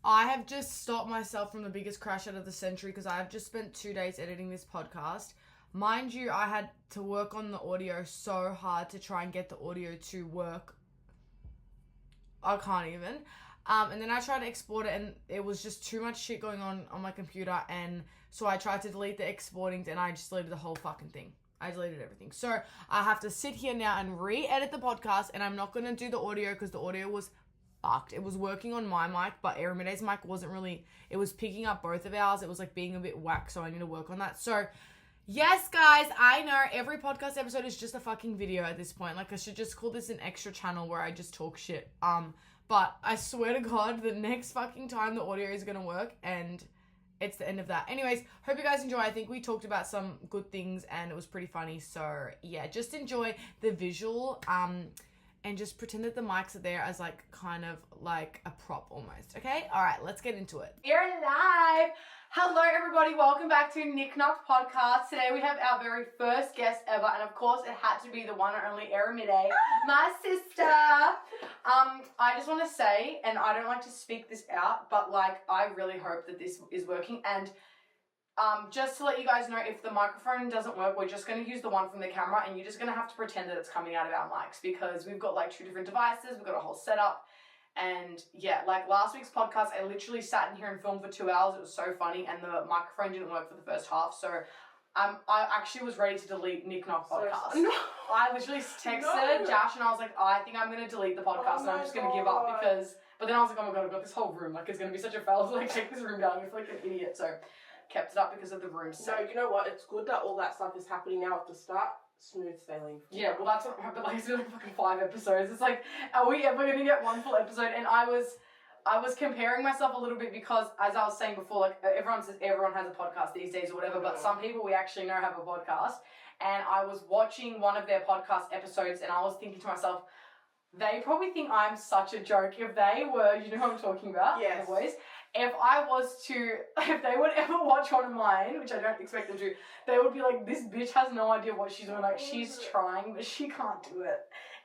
I have just stopped myself from the biggest crash out of the century because I have just spent 2 days editing this podcast. Mind you, I had to work on the audio so hard to try and get the audio to work. I can't even. And then I tried to export it and it was just too much shit going on my computer, and so I tried to delete the exporting and I just deleted the whole fucking thing. I deleted everything. So I have to sit here now and re-edit the podcast, and I'm not going to do the audio because the audio was fucked. It was working on my mic, but Erin mic wasn't really, it was picking up both of ours. It was like being a bit whack, so I need to work on that. So yes, guys, I know every podcast episode is just a fucking video at this point. Like, I should just call this an extra channel where I just talk shit. But I swear to God, the next fucking time the audio is going to work, and it's the end of that. Anyways, hope you guys enjoy. I think we talked about some good things and it was pretty funny. So yeah, just enjoy the visual, and just pretend that the mics are there as like kind of like a prop almost. Okay? All right, let's get into it. We're live. Hello, everybody. Welcome back to Niknok'D podcast. Today we have our very first guest ever, and of course it had to be the one and only Erin, my sister. I just want to say, and I don't like to speak this out, but like I really hope that this is working. And just to let you guys know, if the microphone doesn't work, we're just going to use the one from the camera, and you're just going to have to pretend that it's coming out of our mics because we've got like 2 different devices. We've got a whole setup. And yeah, like last week's podcast, I literally sat in here and filmed for 2 hours. It was so funny, and the microphone didn't work for the first half. So I actually was ready to delete Niknok'D podcast. No. I literally texted Josh and I was like, I think I'm going to delete the podcast and I'm just going to give up because, but then I was like, oh my God, I've got this whole room. Like, it's going to be such a fail to like take this room down. I feel like an idiot. So kept it up because of the room. So you know what? It's good that all that stuff is happening now at the start. Smooth sailing. Yeah, well that's what happened. Like, it's been like fucking 5 episodes. It's like, are we ever gonna get one full episode? And I was comparing myself a little bit because, as I was saying before, like everyone says everyone has a podcast these days or whatever, but some people we actually know have a podcast. And I was watching one of their podcast episodes and I was thinking to myself, they probably think I'm such a joke. If they were, you know who I'm talking about? Yes. Boys. If they would ever watch one of mine, which I don't expect them to, they would be like, this bitch has no idea what she's doing. Like, she's trying, but she can't do it.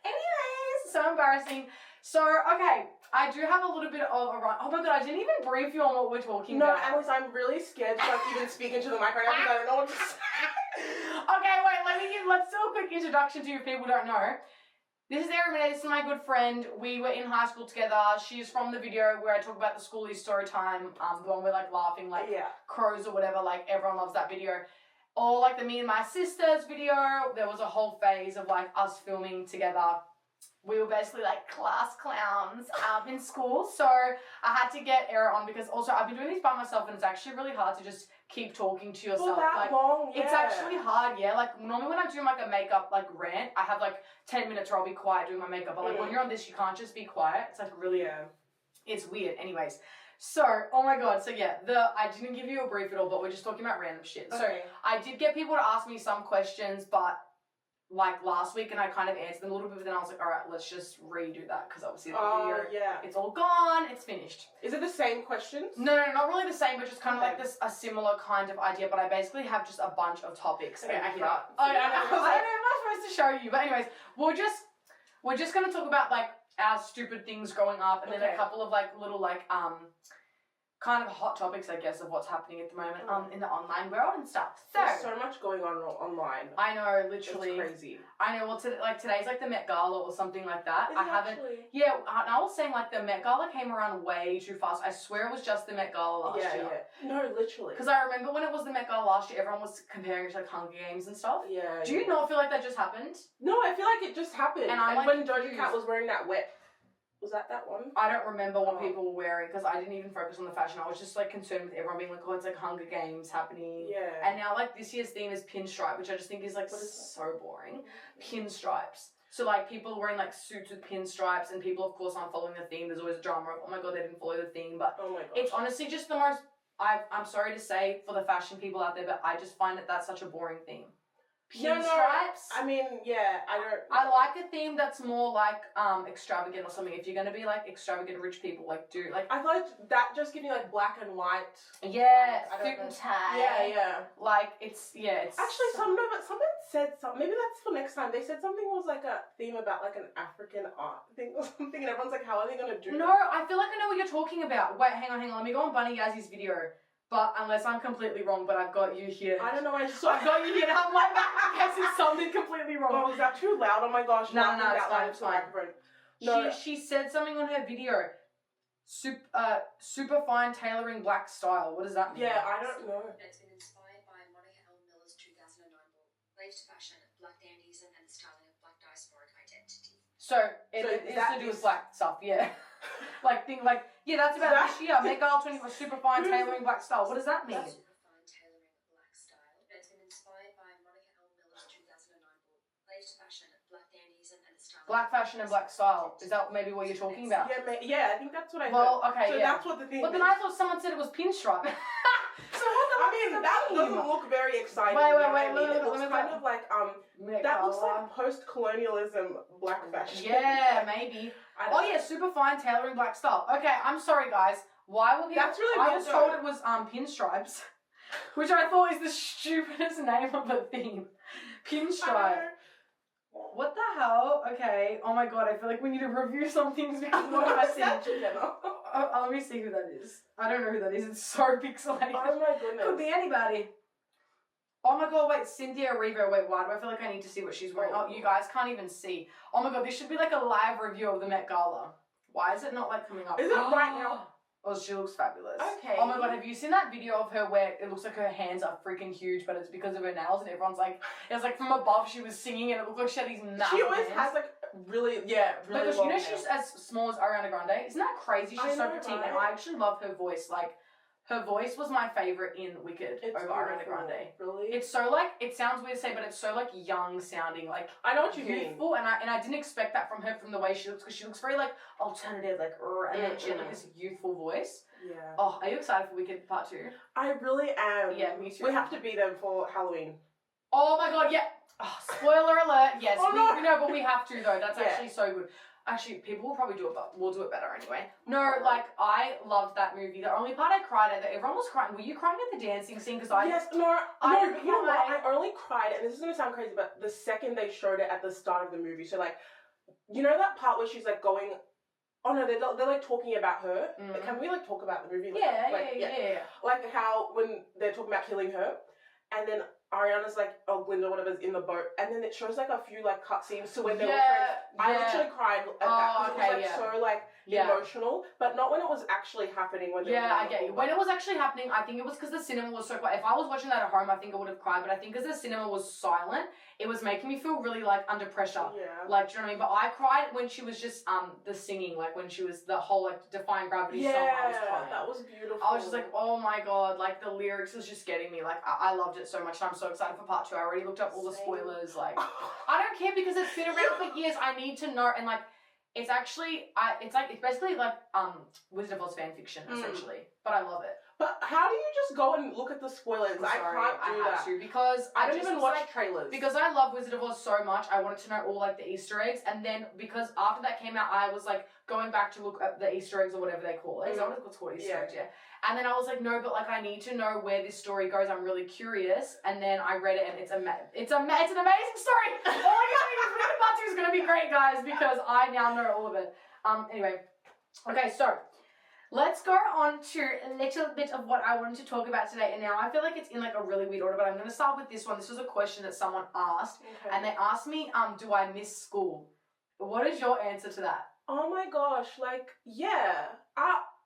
Anyways, so embarrassing. So, okay, I do have a little bit of a run. Oh my God, I didn't even brief you on what we're talking about. No, Annalise, I'm really scared to like even speak into the mic right now because I don't know what to say. Okay, wait, let's do a quick introduction to you if people don't know. This is Erin, this is my good friend. We were in high school together. She's from the video where I talk about the schoolies Storytime, the one we're like laughing like crows or whatever, like everyone loves that video. Or like the me and my sister's video, there was a whole phase of like us filming together. We were basically like class clowns in school. So I had to get Erin on because also I've been doing these by myself and it's actually really hard to just keep talking to yourself. For that like, long, yeah. It's actually hard, yeah. Like normally when I'm doing like a makeup like rant, I have like 10 minutes where I'll be quiet doing my makeup. But like when you're on this, you can't just be quiet. It's like really, it's weird. Anyways, so, oh my God. So yeah, I didn't give you a brief at all, but we're just talking about random shit. Okay. So I did get people to ask me some questions, but like last week, and I kind of answered them a little bit, but then I was like, all right, let's just redo that because obviously the video, it's all gone, it's finished. Is it the same questions? No, not really the same, but just kind of like this, a similar kind of idea, but I basically have just a bunch of topics. Okay, I don't know if I'm supposed to show you, but anyways, we're just going to talk about like our stupid things growing up, and then a couple of like little like, kind of hot topics, I guess, of what's happening at the moment in the online world and stuff. So there's so much going on online. I know, literally. It's crazy. I know. Well, today's like the Met Gala or something like that. Is it actually? Yeah, and I was saying like the Met Gala came around way too fast. I swear it was just the Met Gala last year. Yeah. No, literally. Because I remember when it was the Met Gala last year, everyone was comparing it to like Hunger Games and stuff. Yeah. Do you not feel like that just happened? No, I feel like it just happened. And like, when Doja Cat was wearing that wet. Was that one? I don't remember what people were wearing because I didn't even focus on the fashion. I was just like concerned with everyone being like, oh, it's like Hunger Games happening. Yeah. And now like this year's theme is pinstripe, which I just think is like so boring. Pinstripes. So like people are wearing like suits with pinstripes and people of course aren't following the theme. There's always a drama of, oh my God, they didn't follow the theme. But it's honestly just the most, I'm sorry to say for the fashion people out there, but I just find that that's such a boring theme. pinstripes. I mean, yeah, I don't. I like a theme that's more like extravagant or something. If you're gonna be like extravagant rich people, like do like I thought that just give me like black and white. yeah, I don't suit and know. tie. Yeah. Like it's Actually, but someone said something. Maybe that's for next time. They said something was like a theme about like an African art thing or something, and everyone's like, "How are they gonna do?" No, I feel like I know what you're talking about. Wait, hang on. Let me go on Bunny Yazzy's video. But unless I'm completely wrong, but I've got you here. I don't know. I've got you here to have my back in case it's something completely wrong. Oh, was that too loud? Oh my gosh! No, it's fine. It's fine. No. She said something on her video. Super fine tailoring black style. What does that mean? Yeah, I don't know. It's been inspired by Monica L. Miller's 2009 book, Latest Fashion, Black Dandyism, and the Styling of Black Diasporic Identity. So it's to do with black stuff, yeah. That's about this year. Met Gala 24 super fine tailoring black style. What does that mean? Super fine tailoring black style. It's been inspired by Monica L. Miller's 2009 book, Latest Fashion, Black Dandyism, and the Styling. Black fashion and black style. Is that maybe what you're talking about? Yeah, I think that's what I heard. Well, okay, so yeah. that's what the thing But then I thought someone said it was pinstripe. So what that doesn't look very exciting. Wait, It looks kind of like that looks like post-colonialism black fashion. Yeah, maybe. Oh yeah, super fine tailoring black style. Okay, I'm sorry guys. Why were people? That's really I weird, was told it was pinstripes, which I thought is the stupidest name of a theme. Pinstripe. What the hell? Okay. Oh my god, I feel like we need to review some things because what have I seen? Let me see who that is. I don't know who that is. It's so pixelated. Oh my goodness. Could be anybody. Oh my god, wait, Cynthia Erivo. Wait, why do I feel like I need to see what she's wearing? Oh, you guys can't even see. Oh my god, this should be like a live review of the Met Gala. Why is it not like coming up? Is it right now? Oh, she looks fabulous. Okay. Oh my god, have you seen that video of her where it looks like her hands are freaking huge, but it's because of her nails, and everyone's like, it's like from above she was singing, and it looked like she had these massive She always hands. has like really Because long you know nails. she's as small as Ariana Grande. Isn't that crazy? She's I so know, petite, right? and I actually love her voice. Like, her voice was my favorite in Wicked It's over Ariana beautiful. Grande. Really? It's so like, it sounds weird to say, but it's so like young sounding, like I know what you mean. youthful, and I didn't expect that from her from the way she looks, because she looks very like alternative, like and then she had like this youthful voice. Yeah. Oh, are you excited for Wicked Part 2? I really am. Yeah, me too. We have to be them for Halloween. Oh my god, yeah. Oh, spoiler alert. Yes, Oh, no. we know, but we have to though. That's Yeah. actually so good. Actually, people will probably do it, but we'll do it better anyway. No, like, I loved that movie. The only part I cried at, that everyone was crying. Were you crying at the dancing scene? Because Yes, no, I you know what? cried. I only cried, and this is gonna sound crazy, but the second they showed it at the start of the movie, so like, you know that part where she's like going. Oh no, they're like talking about her. Mm. Can we like talk about the movie? Yeah, Like, yeah. Like how when they're talking about killing her, and then Ariana's like, oh, Glinda, whatever's in the boat, and then it shows like a few like cutscenes to when they were friends. I literally cried at that because it was like so like emotional, but not when it was actually happening. When they were I get you. When it was actually happening, I think it was because the cinema was so quiet. If I was watching that at home, I think I would have cried, but I think because the cinema was silent, it was making me feel really like under pressure. Yeah. Like, do you know what I mean? But I cried when she was just the singing, like when she was the whole like Defying Gravity song. I was crying. That was beautiful. I was just like, oh my god, like the lyrics was just getting me. Like I loved it so much, and I'm so excited for part 2. I already looked up all the spoilers. Like, I don't care because it's been around for years. I need to know, and like, it's actually, it's basically like Wizard of Oz fan fiction essentially. But I love it. But how do you just go and look at the spoilers? I'm sorry, I can't do I that. have to because I don't just even was watch like, trailers. because I love Wizard of Oz so much. I wanted to know all like the Easter eggs, and then because after that came out, I was like going back to look at the Easter eggs or whatever they call it. Is that what it's called? Easter eggs, yeah. And then I was like, no, but like I need to know where this story goes. I'm really curious. And then I read it, and it's an amazing story. All I can think is Wicked Part 2 is gonna be great, guys, because I now know all of it. Anyway, okay, so let's go on to a little bit of what I wanted to talk about today. And now I feel like it's in like a really weird order, but I'm going to start with this one. This was a question that someone asked, and they asked me, do I miss school? What is your answer to that? Oh my gosh, like, yeah.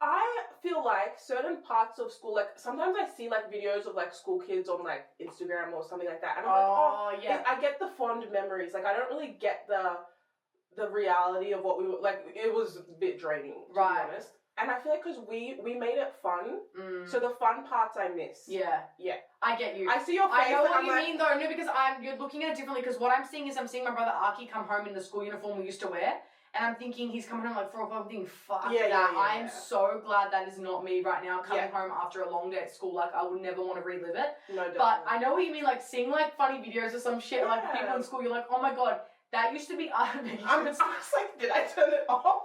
I feel like certain parts of school, like, sometimes I see, like, videos of, like, school kids on, like, Instagram or something like that, and I'm yeah. I get the fond memories. Like, I don't really get the reality of what we were, like, it was a bit draining, to be honest. And I feel like because we made it fun, so the fun parts I miss. Yeah. Yeah. I get you. I see your face. I know what I'm you like, mean though, no, because you're looking at it differently, because what I'm seeing is I'm seeing my brother Arky come home in the school uniform we used to wear, And I'm thinking he's coming home like 4 o'clock. I'm thinking, fuck Yeah, that. yeah, I am yeah. so glad that is not me right now. Coming Yeah. home after a long day at school, like I would never want to relive it. No, definitely. But I know what you mean, like seeing like funny videos or some shit, like Yeah. people in school. You're like, oh my god, that used to be. I was like, did I turn it off?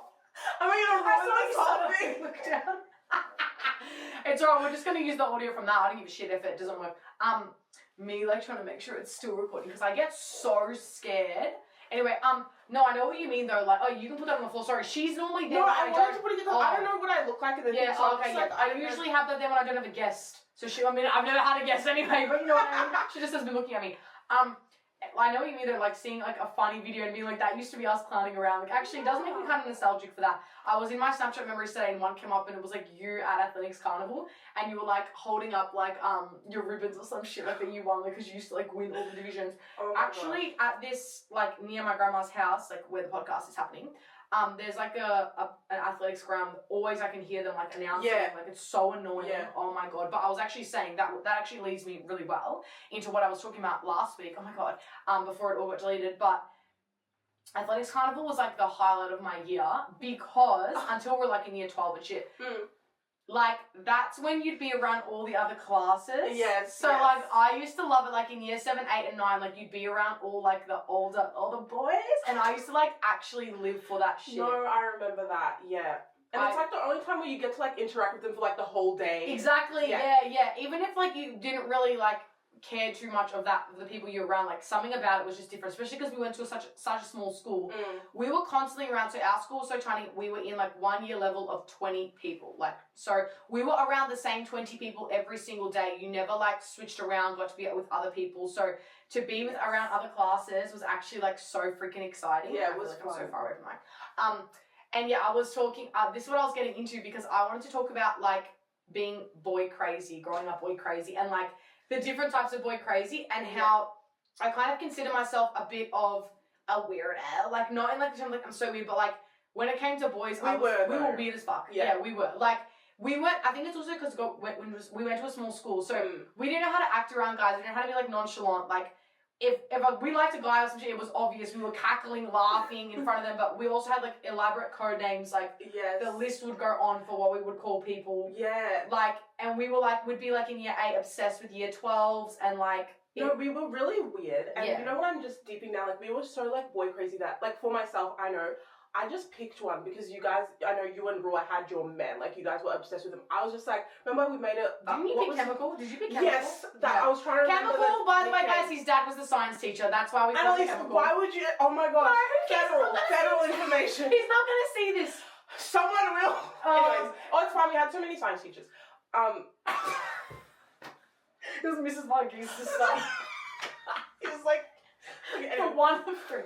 Am I gonna ruin this whole thing? Look down. It's alright. We're just gonna use the audio from that. I don't give a shit if it doesn't work. Me like trying to make sure it's still recording because I get so scared. Anyway, no, I know what you mean though. Like, oh, you can put that on the floor. Sorry, she's normally there. No, when I wanted to put it because I don't know what I look like in the Yeah, thing, so I'm okay, just yeah. like, I usually have that there when I don't have a guest. So I mean, I've never had a guest anyway, but you know what I mean? She just has been looking at me. I know what you mean though, like seeing like a funny video and being like, that used to be us clowning around. Like, actually, it does make me kind of nostalgic for that. I was in my Snapchat memories today and one came up and it was like you at Athletics Carnival and you were like holding up like your ribbons or some shit like that you won, like, because you used to like win all the divisions. oh my Actually, at this, like, near my grandma's house, like, where the podcast is happening, there's, like, an athletics ground. Always I can hear them, like, announcing. Yeah. Like, it's so annoying. Yeah. Oh, my God. But I was actually saying that actually leads me really well into what I was talking about last week. Oh, my God. Before it all got deleted. But Athletics Carnival was, like, the highlight of my year because until we're, like, in year 12 and shit. Like, that's when you'd be around all the other classes. Yes, So, yes. like, I used to love it, like, in year 7, 8, and 9, like, you'd be around all, like, the older boys. And I used to, like, actually live for that shit. No, I remember that, yeah. And it's like the only time where you get to like interact with them for like the whole day. Exactly, Yeah. yeah. Even if, like, you didn't really, like, care too much of the people you're around, like, something about it was just different, especially because we went to such a small school. We were constantly around, so our school was so tiny, we were in, like, 1 year level of 20 people, like, so we were around the same 20 people every single day. You never, like, switched around, got to be with other people, so to be with around other classes was actually, like, so freaking exciting. Yeah, it was I'm fun. so far away from mine. And yeah, I was talking, this is what I was getting into because I wanted to talk about, like, being boy crazy, growing up boy crazy, and, like, the different types of boy crazy and how I kind of consider myself a bit of a weirdo. Like, not in, like, the term, like, I'm so weird, but, like, when it came to boys, we were weird as fuck. Yeah, we were. Like, we weren't, I think it's also because we went to a small school, so we didn't know how to act around guys. We didn't know how to be, like, nonchalant. Like, if we liked a guy or some shit, it was obvious. We were cackling, laughing in front of them, but we also had, like, elaborate code names. Like, the list would go on for what we would call people. Yeah. Like, and we were, like, we'd be, like, in year 8 obsessed with year 12s and, like... No, we were really weird. And Yeah. you know what, I'm just deeping down, like, we were so, like, boy crazy that, like, for myself, I know, I just picked one because you guys, I know you and Rua had your men, like, you guys were obsessed with them. I was just like, remember we made it... Didn't you pick Chemical? Did you pick Chemical? Yes, I was trying to remember Chemical, by the way, nickname. guys, his dad was the science teacher. That's why we called Annalise, him Chemical. why would you... Oh my god. Federal information. He's not going to see this. Someone will. Anyways, it's fine. We had so many science teachers. It was Mrs. Marguse's son. It was like... Okay, anyway. For one of three.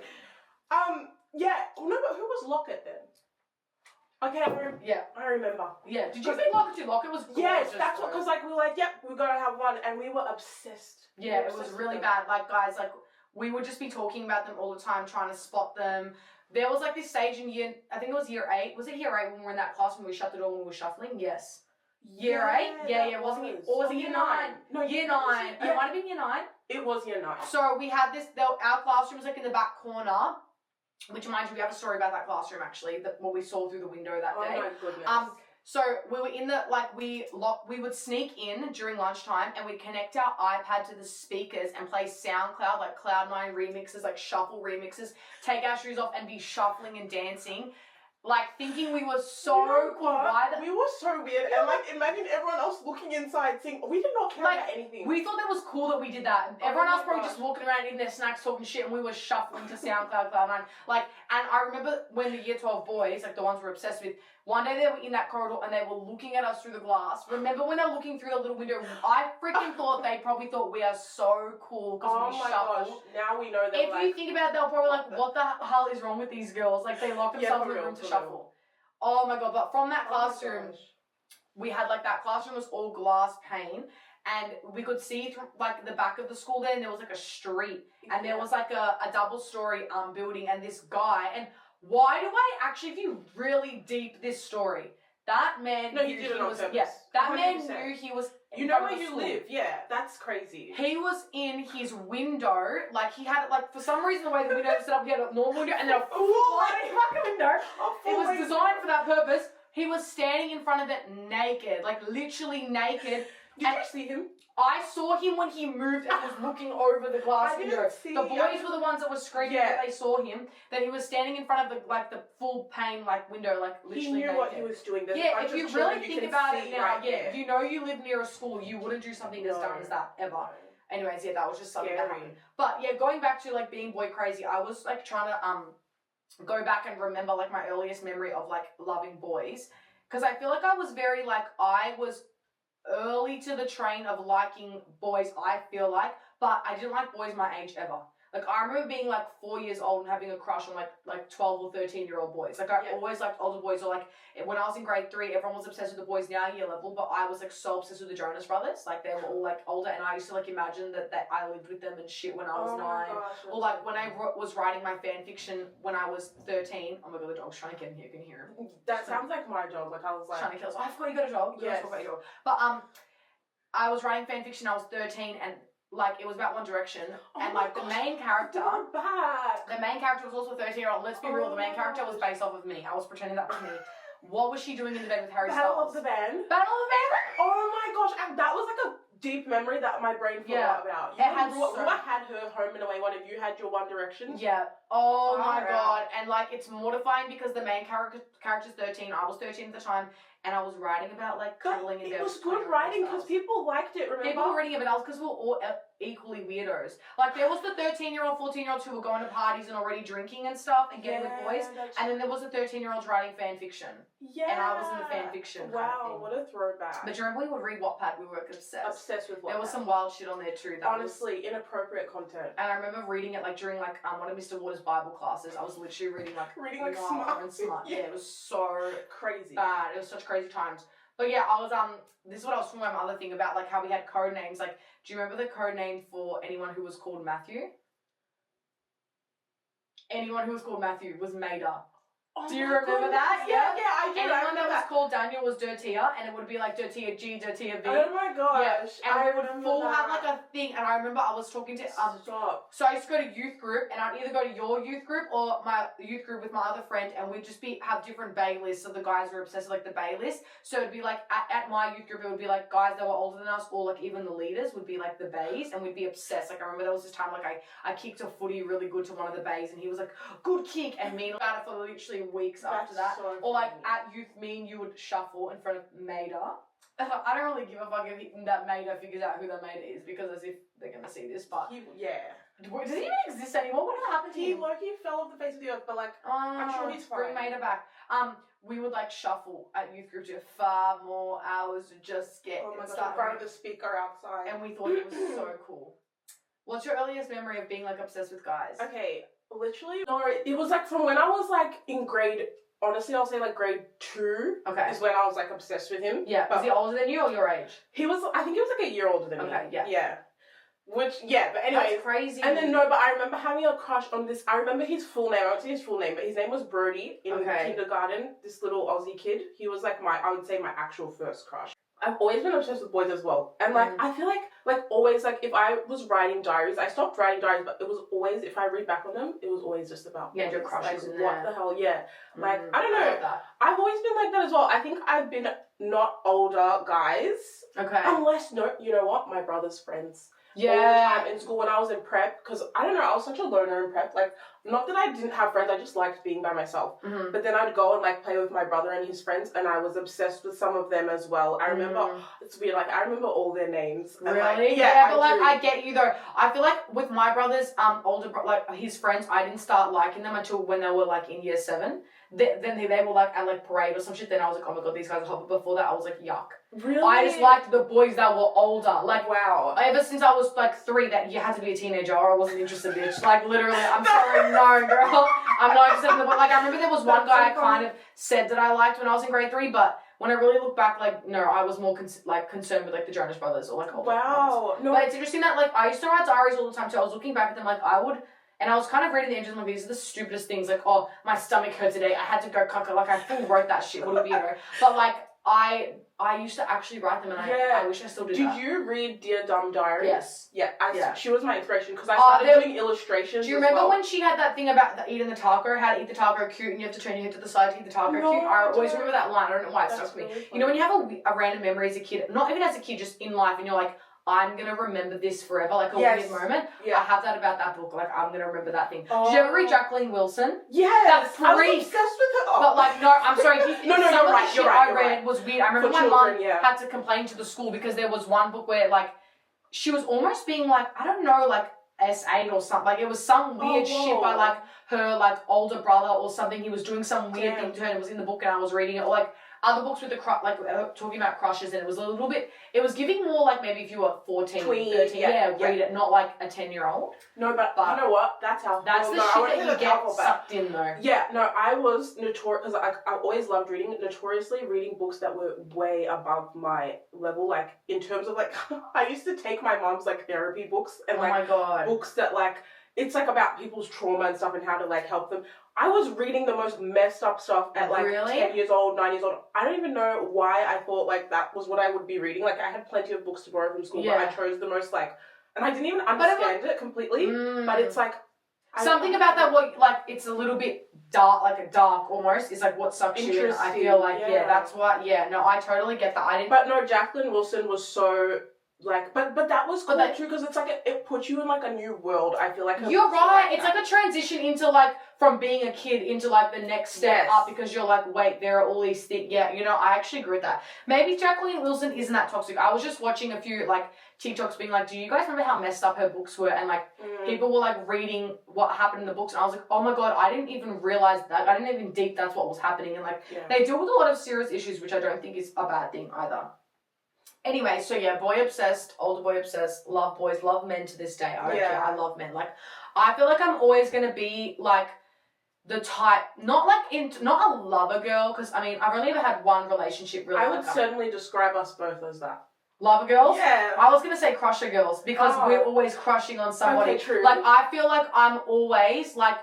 Yeah. No, but who was Lockett then? Okay, I remember. Yeah. Did you think Lockett too? Lockett was gorgeous. Yes, that's what, because, like, we were like, yep, we're going to have one, and we were obsessed. Yeah, it was really bad. Like, guys, like, we would just be talking about them all the time, trying to spot them. There was, like, this stage in I think it was year 8. Was it year 8 when we were in that class when we shut the door when we were shuffling? Yes. Year 8? Yeah, wasn't it? Or was it year 9? No, year 9. Yeah. It might have been year 9. It was year 9. So we had this, our classroom was, like, in the back corner, which, mind you, we have a story about that classroom, actually, what we saw through the window that day. Oh, my goodness. So we were in the, like, we would sneak in during lunchtime and we'd connect our iPad to the speakers and play SoundCloud, like Cloud9 remixes, like shuffle remixes, take our shoes off and be shuffling and dancing, like thinking we were so cool. We were so weird, and like imagine everyone else looking inside saying, we did not care about anything. We thought that was cool that we did that. Everyone else probably gosh. just walking around eating their snacks, talking shit, and we were shuffling to SoundCloud, Cloud9. Like, and I remember when the year 12 boys, like the ones we're obsessed with, one day they were in that corridor and they were looking at us through the glass. Remember when they were looking through the little window? I freaking thought they probably thought we are so cool because we shuffle. Gosh, now we know that. If you think about it, they'll probably like, what the hell is wrong with these girls? Like, they lock themselves in the room to shuffle. Oh my god, but from that classroom, we had like that classroom was all glass pane and we could see through like the back of the school there and there was like a street and there was like a double-story building and this guy, and why do I actually, if you really deep this story, that man No, he did it on purpose. Yeah, that 100%. man knew he was You know where you live, yeah. That's crazy. He was in his window, like he had it, like for some reason the way the window was set up, he had a normal window and then a full fucking window. It was designed for that purpose. He was standing in front of it naked, like literally naked. Did you see him? I saw him when he moved and was looking over the glass window. The boys were the ones that were screaming that they saw him, that he was standing in front of the full pane window, like literally He knew naked. what he was doing. There's if you really think about it now, right you know you live near a school, you wouldn't do something as dumb as that, ever. Anyways, that was just something that happened. But going back to like being boy crazy, I was like trying to go back and remember like my earliest memory of like loving boys. Because I feel like I was very like, I was early to the train of liking boys, I feel like, but I didn't like boys my age ever. Like, I remember being like 4 years old and having a crush on like 12 or 13-year-old boys. Like, I always liked older boys, or like when I was in grade 3, everyone was obsessed with the boys in our year level, but I was like so obsessed with the Jonas Brothers. Like, they were all like older, and I used to like imagine that I lived with them and shit when I was 9. Or like when I was writing my fan fiction when I was 13. Oh my god, the dog's trying to get in here. You can hear him. That sounds like my dog. Like, I was like, trying to kill us. Oh, I forgot you got a dog. Yes. But I was writing fan fiction. I was 13, and like it was about One Direction, and like the main character, the main character was also a 13-year-old. Let's be real, the main character was based off of me. I was pretending that was me. What was she doing in the bed with Harry Battle Styles? of the Band. Battle of the Band. Oh my gosh, and that was like a deep memory that my brain forgot about. You had her home and away one, and you had your One Direction. Yeah. Oh my god, and like it's mortifying because the main character's 13. I was 13 at the time. And I was writing about like cuddling in bed. It was good writing because people liked it, remember? People were reading it, but that was because we were all equally weirdos. Like there was the 13-year-old, 14-year-olds who were going to parties and already drinking and stuff and getting with boys. And then there was the 13-year-olds writing fan fiction. Yeah. And I was in the fan fiction. Wow, what a throwback. But do you remember we would read Wattpad? We were obsessed. Obsessed with Wattpad. There was some wild shit on there too. Honestly, inappropriate content. And I remember reading it like during like one of Mr. Waters' Bible classes. I was literally reading like smart. Yeah, it was so crazy. Bad. It was such crazy times. But yeah, I was this is what I was from my mother thing about like how we had code names. Like, do you remember the code name for anyone who was called Matthew? Anyone who was called Matthew was Maida. Oh do you remember that? Yeah, I do. Anyone that was called Daniel was Dirtia, and it would be like Dirtia G, Dirtia V. Oh my gosh. Yeah. And we would full have like a thing, and I remember I was talking to Stop. So I used to go to youth group, and I'd either go to your youth group or my youth group with my other friend, and we'd just have different bay lists of the guys who were obsessed with like the bay list. So it'd be like at my youth group, it would be like guys that were older than us, or like even the leaders would be like the bays, and we'd be obsessed. Like I remember there was this time like I kicked a footy really good to one of the bays, and he was like, good kick, and me about it for literally weeks after that. So or like at youth, me and you would shuffle in front of Maida. I don't really give a fuck if that Maida figures out who that Maida is, because as if they're gonna see this, but does he even exist anymore? What happened to him? He fell off the face of the earth, but like I'm sure he's fine. Bring Maida back. We would like shuffle at youth group to 5 more hours to just get in front of the speaker outside, and we thought it was so cool. What's your earliest memory of being like obsessed with guys? Okay, literally, no, it was like from when I was like in grade. Honestly, I'll say like grade 2 is when I was like obsessed with him. Yeah, was he older than you or your age? I think he was like a year older than me. Okay, yeah. Yeah. But anyway. That's crazy. And then but I remember having a crush on this, I remember his full name, I won't say his full name, but his name was Brody in kindergarten, this little Aussie kid. He was like I would say my actual first crush. I've always been obsessed with boys as well. And like, I feel like always, like if I was writing diaries, I stopped writing diaries, but it was always, if I read back on them, it was always just about your crushes like, in what there. the hell, yeah. Like, I don't know. I've always been like that as well. I think I've been not older guys. Okay. Unless, you know what? My brother's friends. Yeah. All the time in school when I was in prep, because I don't know, I was such a loner in prep. Like, not that I didn't have friends, I just liked being by myself. Mm-hmm. But then I'd go and like play with my brother and his friends, and I was obsessed with some of them as well. I remember, it's weird, like I remember all their names. Really? Like, yeah, but like I get you though. I feel like with my brothers, like his friends, I didn't start liking them until when they were like in year 7. Then they were like at like parade or some shit. Then I was like, oh my god, these guys are hot. But before that, I was like, yuck. Really? I just liked the boys that were older. Like, wow. Ever since I was like 3, that you had to be a teenager or I wasn't interested, bitch. Like, literally, I'm sorry, no, girl. I'm not interested in the boy. Like, I remember there was one guy I kind of said that I liked when I was in grade 3, but when I really look back, like, no, I was more concerned with like the Jonas Brothers or like older ones. No. But it's interesting that like I used to write diaries all the time too. I was looking back at them, like I would. And I was kind of reading the entries, like, these are the stupidest things. Like, oh, my stomach hurt today. I had to go caca. Like, I full wrote that shit. What a weirdo. But, like, I used to actually write them, and I wish I still did that. Did you read Dear Dumb Diary? Yes. Yeah, she was my inspiration because I started doing illustrations. Do you remember when she had that thing about eating the taco, how to eat the taco cute, and you have to turn your head to the side to eat the taco cute? I always remember that line. I don't know why it stuck with me. Really, you know when you have a random memory as a kid, not even as a kid, just in life, and you're like, I'm gonna remember this forever, like a weird moment. Yeah. I have that about that book. Like I'm gonna remember that thing. Did you ever read Jacqueline Wilson? Yeah, that freak. I was obsessed with her. Oh. But like, no, I'm sorry. No, you're right. You're right. I read was weird. I remember my mum yeah. had to complain to the school because there was one book where like she was almost being like, I don't know, like S8 or something. Like it was some weird shit by like her like older brother or something. He was doing some weird thing to her, and it was in the book, and I was reading it. Or like other books with the talking about crushes, and it was a little bit. It was giving more like maybe if you were 14, 13, read it, not like a 10-year-old. No, but you know what? That's how. That's the shit that you get sucked in though. Yeah, no, I was notorious because I always loved reading. Notoriously reading books that were way above my level, like in terms of like I used to take my mom's like therapy books and like books that like it's like about people's trauma and stuff and how to like help them. I was reading the most messed up stuff at like 10 years old, 9 years old. I don't even know why I thought like that was what I would be reading. Like I had plenty of books to borrow from school, but I chose the most like, and I didn't even understand it completely. But it's like something about that. What like it's a little bit dark, like a dark almost. Is like what sucks you in. I feel like that's what. Yeah, no, I totally get that. I didn't. But no, Jacqueline Wilson was so. Like, but that was cool too because it's like it puts you in like a new world. I feel like you're right. It's like a transition into like from being a kid into like the next step up because you're like, wait, there are all these things. Yeah, you know, I actually agree with that. Maybe Jacqueline Wilson isn't that toxic. I was just watching a few like TikToks being like, do you guys remember how messed up her books were? And like people were like reading what happened in the books, and I was like, oh my god, I didn't even realize that. I didn't even deep that's what was happening, and like they deal with a lot of serious issues, which I don't think is a bad thing either. Anyway, so yeah, boy obsessed, older boy obsessed, love boys, love men to this day. I don't care, I love men. Like, I feel like I'm always gonna be like the type, not a lover girl, because I mean, I've only ever had one relationship really. I would certainly describe us both as that. Lover girls? Yeah. I was gonna say crusher girls because we're always crushing on somebody. Okay, true. Like, I feel like I'm always like,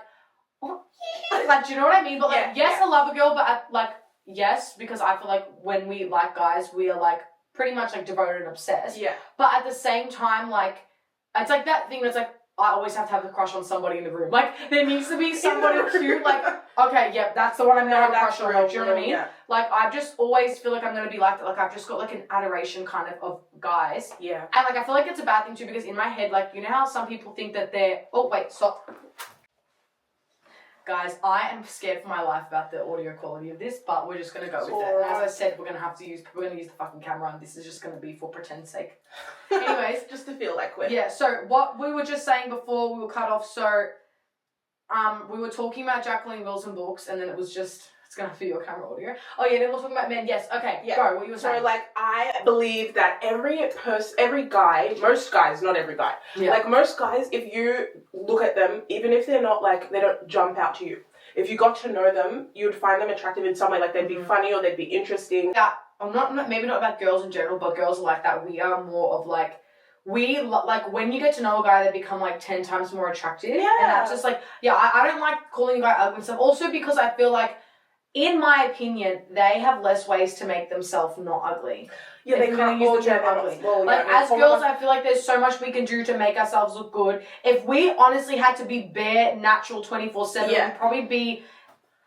like, do you know what I mean? But like, a lover girl, but like, yes, because I feel like when we like guys, we are like, pretty much like devoted and obsessed. Yeah. But at the same time, like, it's like that thing that's like, I always have to have a crush on somebody in the room. Like, there needs to be somebody cute. Like, okay, that's the one I'm gonna have a crush on. Like, do you know what I mean? Yeah. Like, I just always feel like I'm gonna be like that. Like, I've just got like an adoration kind of guys. Yeah. And like, I feel like it's a bad thing too because in my head, like, you know how some people think that they're. Oh wait, stop. Guys, I am scared for my life about the audio quality of this, but we're just gonna go with it. And as I said, we're gonna use the fucking camera, and this is just gonna be for pretend's sake. Anyways, just to feel like we're. Yeah. So what we were just saying before we were cut off. So, we were talking about Jacqueline Wilson books, and then it was just. It's gonna have to be your camera audio. Oh yeah, then we're talking about men. Yes. Okay. Yeah. Go. What you were saying? So like, I believe that every guy, most guys, not every guy, like most guys, if you look at them, even if they're not like they don't jump out to you, if you got to know them, you'd find them attractive in some way. Like they'd be funny or they'd be interesting. Yeah. I'm not maybe not about girls in general, but girls are like that. We are more of like. Like when you get to know a guy, they become like 10 times more attractive. Yeah. And that's just like I don't like calling a guy ugly and stuff. Also because I feel like. In my opinion, they have less ways to make themselves not ugly. Yeah, they can't use the term ugly. As girls, I feel like there's so much we can do to make ourselves look good. If we honestly had to be bare, natural, 24/7, we'd probably be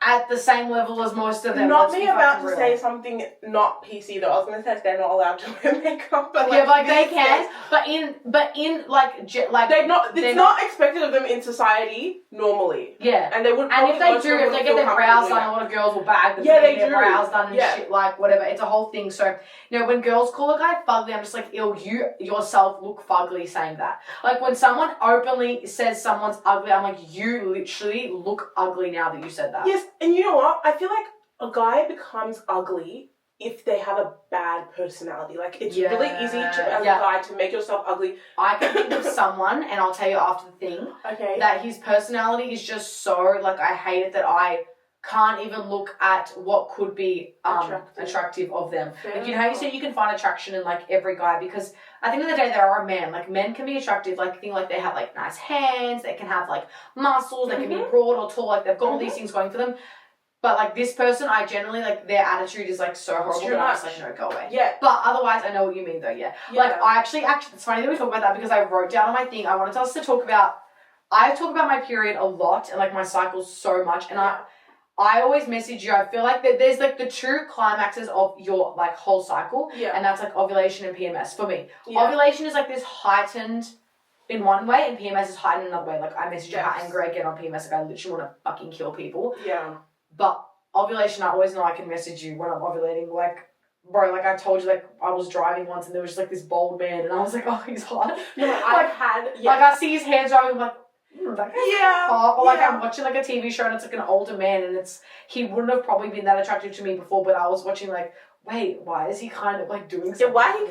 at the same level as most of them. Not me about to say something not PC though. I was gonna say they're not allowed to wear makeup, but like, like they can. But in like they're not. It's not expected of them in society normally. Yeah, and they would. And if they do, if they get their brows done, a lot of girls will bag them. They get their brows done and shit, like whatever. It's a whole thing. So when girls call a guy fugly, I'm just like, ew, you yourself look fugly saying that. Like when someone openly says someone's ugly, I'm like, you literally look ugly now that you said that. Yes. And you know what? I feel like a guy becomes ugly if they have a bad personality. Like, it's really easy as a guy to make yourself ugly. I can think of someone, and I'll tell you after the thing, that his personality is just so, like, I hate it that I can't even look at what could be attractive of them. Like, you know how you say you can find attraction in, like, every guy, because at the end of the day, they are a man. Like, men can be attractive, like, think like they have, like, nice hands, they can have, like, muscles, they can be broad or tall, like, they've got all these things going for them. But like this person, I generally like their attitude is like so horrible that I'm just like, no, go away. Yeah. But otherwise, I know what you mean though. Yeah. Like I actually, it's funny that we talk about that because I wrote down on my thing. I wanted us to talk about. I talk about my period a lot and like my cycles so much, and I always message you. I feel like that there's like the true climaxes of your like whole cycle, and that's like ovulation and PMS for me. Yeah. Ovulation is like this heightened in one way, and PMS is heightened in another way. Like I message you how angry I get on PMS. Like I literally want to fucking kill people. Yeah. But ovulation, I always know I can message you when I'm ovulating. Like, bro, like I told you, like I was driving once and there was just like this bold man, and I was like, oh, he's hot. No, like I see his hands driving, I'm like. Or like I'm watching like a TV show and it's like an older man and he wouldn't have probably been that attractive to me before, but I was watching like, wait, why is he kind of like doing something? Yeah, why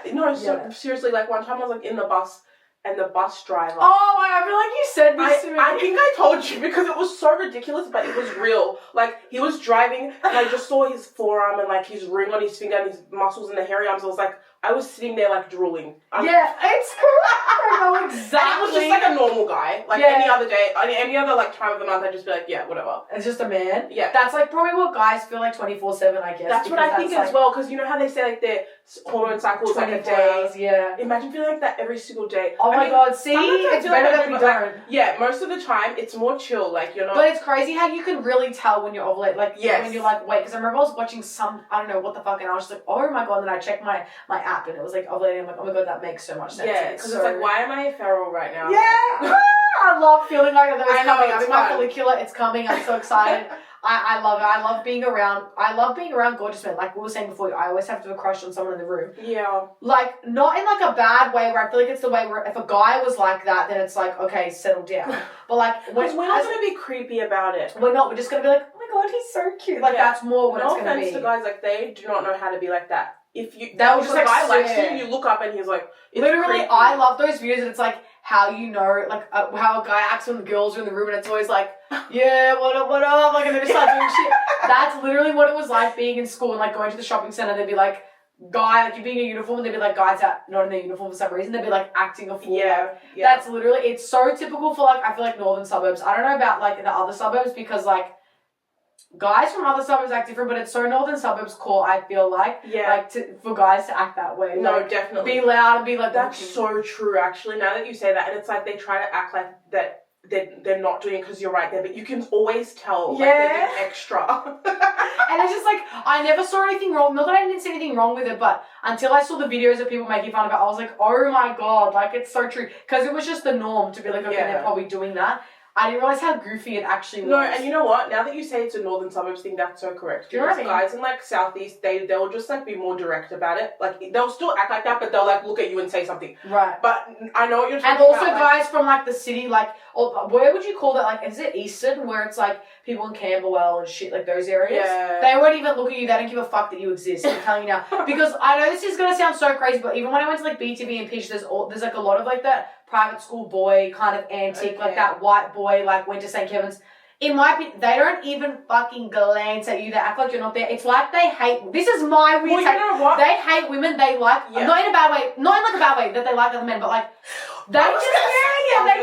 he kind of seriously, like one time I was like in the bus and the bus driver. Oh, I feel like you said this to me. I think I told you because it was so ridiculous, but it was real. Like he was driving and I just saw his forearm and like his ring on his finger and his muscles and the hairy arms. I was like, I was sitting there like drooling. It's correct. I know exactly. And it was just like a normal guy. Like any other day, any other like time of the month, I'd just be like, yeah, whatever. It's just a man. Yeah. That's like probably what guys feel like 24/7, I guess. That's what I think as well, because you know how they say like their hormone cycle is like a day. Hours, yeah. Imagine feeling like that every single day. Oh my god, see, it's better that we don't. Like, yeah, most of the time it's more chill. Like you're not. But it's crazy how you can really tell when you're ovulating. Like when you're like, wait, because I remember I was watching some, I don't know what the fuck, and I was just like, oh my god, and then I checked my app and it was like ovulating. I'm like, oh my god, that makes so much sense. Yeah, because it's like, why am I feral right now? Yeah, I love feeling like that it's coming. I'm in my follicular, it's coming. I'm so excited. I love it. I love being around gorgeous men. Like we were saying before, I always have to have a crush on someone in the room. Yeah. Like not in like a bad way where I feel like it's the way where if a guy was like that, then it's like okay, settle down. But like we're not gonna be creepy about it. We're not. We're just gonna be like, oh my god, he's so cute. Like that's more what it's gonna be. No offense to guys, like they do not know how to be like that. If you that was just like a guy likes you look up and he's like literally creepy. I love those videos and it's like how you know like how a guy acts when the girls are in the room and it's always like yeah what up like and they just start doing shit. That's literally what it was like being in school and like going to the shopping center. They'd be like guy like you being in a uniform and they'd be like guys out not in their uniform for some reason. They'd be like acting a fool. Yeah. That's literally it's so typical for like I feel like northern suburbs. I don't know about like the other suburbs because like guys from other suburbs act different, but it's so northern suburbs core. I feel like, for guys to act that way. No, like, definitely be loud and be like. That's so true. Actually, now that you say that, and it's like they try to act like that they're not doing it because you're right there, but you can always tell. Yeah. Like they're being extra. And it's just like I never saw anything wrong. Not that I didn't see anything wrong with it, but until I saw the videos of people making fun of it, I was like, oh my god, like it's so true because it was just the norm to be like, okay, they're probably doing that. I didn't realise how goofy it actually was. No, and you know what? Now that you say it's a northern suburbs thing, that's so correct. Do you know what I mean? Guys in like southeast, they'll just like be more direct about it. Like they'll still act like that, but they'll like look at you and say something. Right. But I know what you're talking about. And also about, guys from like the city, like, or where would you call that? Like, is it Eastern, where it's like people in Camberwell and shit, like those areas? Yeah. They won't even look at you. They don't give a fuck that you exist. I'm telling you now, because I know this is gonna sound so crazy, but even when I went to like BTV and Pitch, there's like a lot of like that private school boy kind of antique, like that white boy, like went to St. Kevin's. In my opinion, they don't even fucking glance at you. They act like you're not there. It's like they hate. This is my weird take. You know what? They hate women. They like not in a bad way, not in like a bad way that they like other men, but like they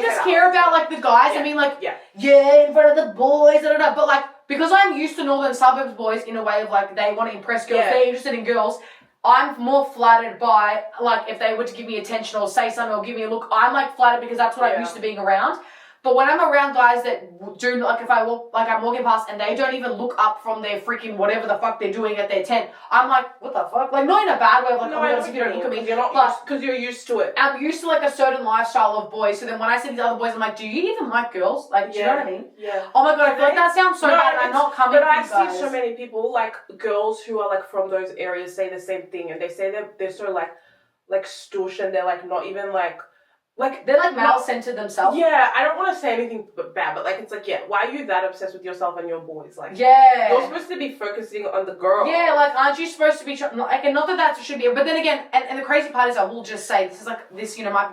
just care about like the guys. I mean, like in front of the boys, but like because I'm used to northern suburbs boys in a way of like they want to impress girls, they're interested in girls. I'm more flattered by, like, if they were to give me attention or say something or give me a look, I'm, like, flattered because that's what I'm used to being around. But when I'm around guys that do, like, if I walk, like, I'm walking past and they don't even look up from their freaking whatever the fuck they're doing at their tent, I'm like, what the fuck? Like, not in a bad way of, like, if you don't look at me. Because you're used to it. I'm used to, like, a certain lifestyle of boys. So then when I see these other boys, I'm like, do you even like girls? Like, do you know what I mean? Yeah. Oh my god, I feel like that sounds so bad and I'm not coming But I see so many people, like, girls who are, like, from those areas say the same thing. And they say they're so, like, stoosh and they're, like, not even, like, they're like male-centered themselves. Yeah, I don't want to say anything bad, but like it's like why are you that obsessed with yourself and your boys? Like you're supposed to be focusing on the girl. Yeah, like aren't you supposed to be like and not that should be, but then again, and the crazy part is I will just say this is like this might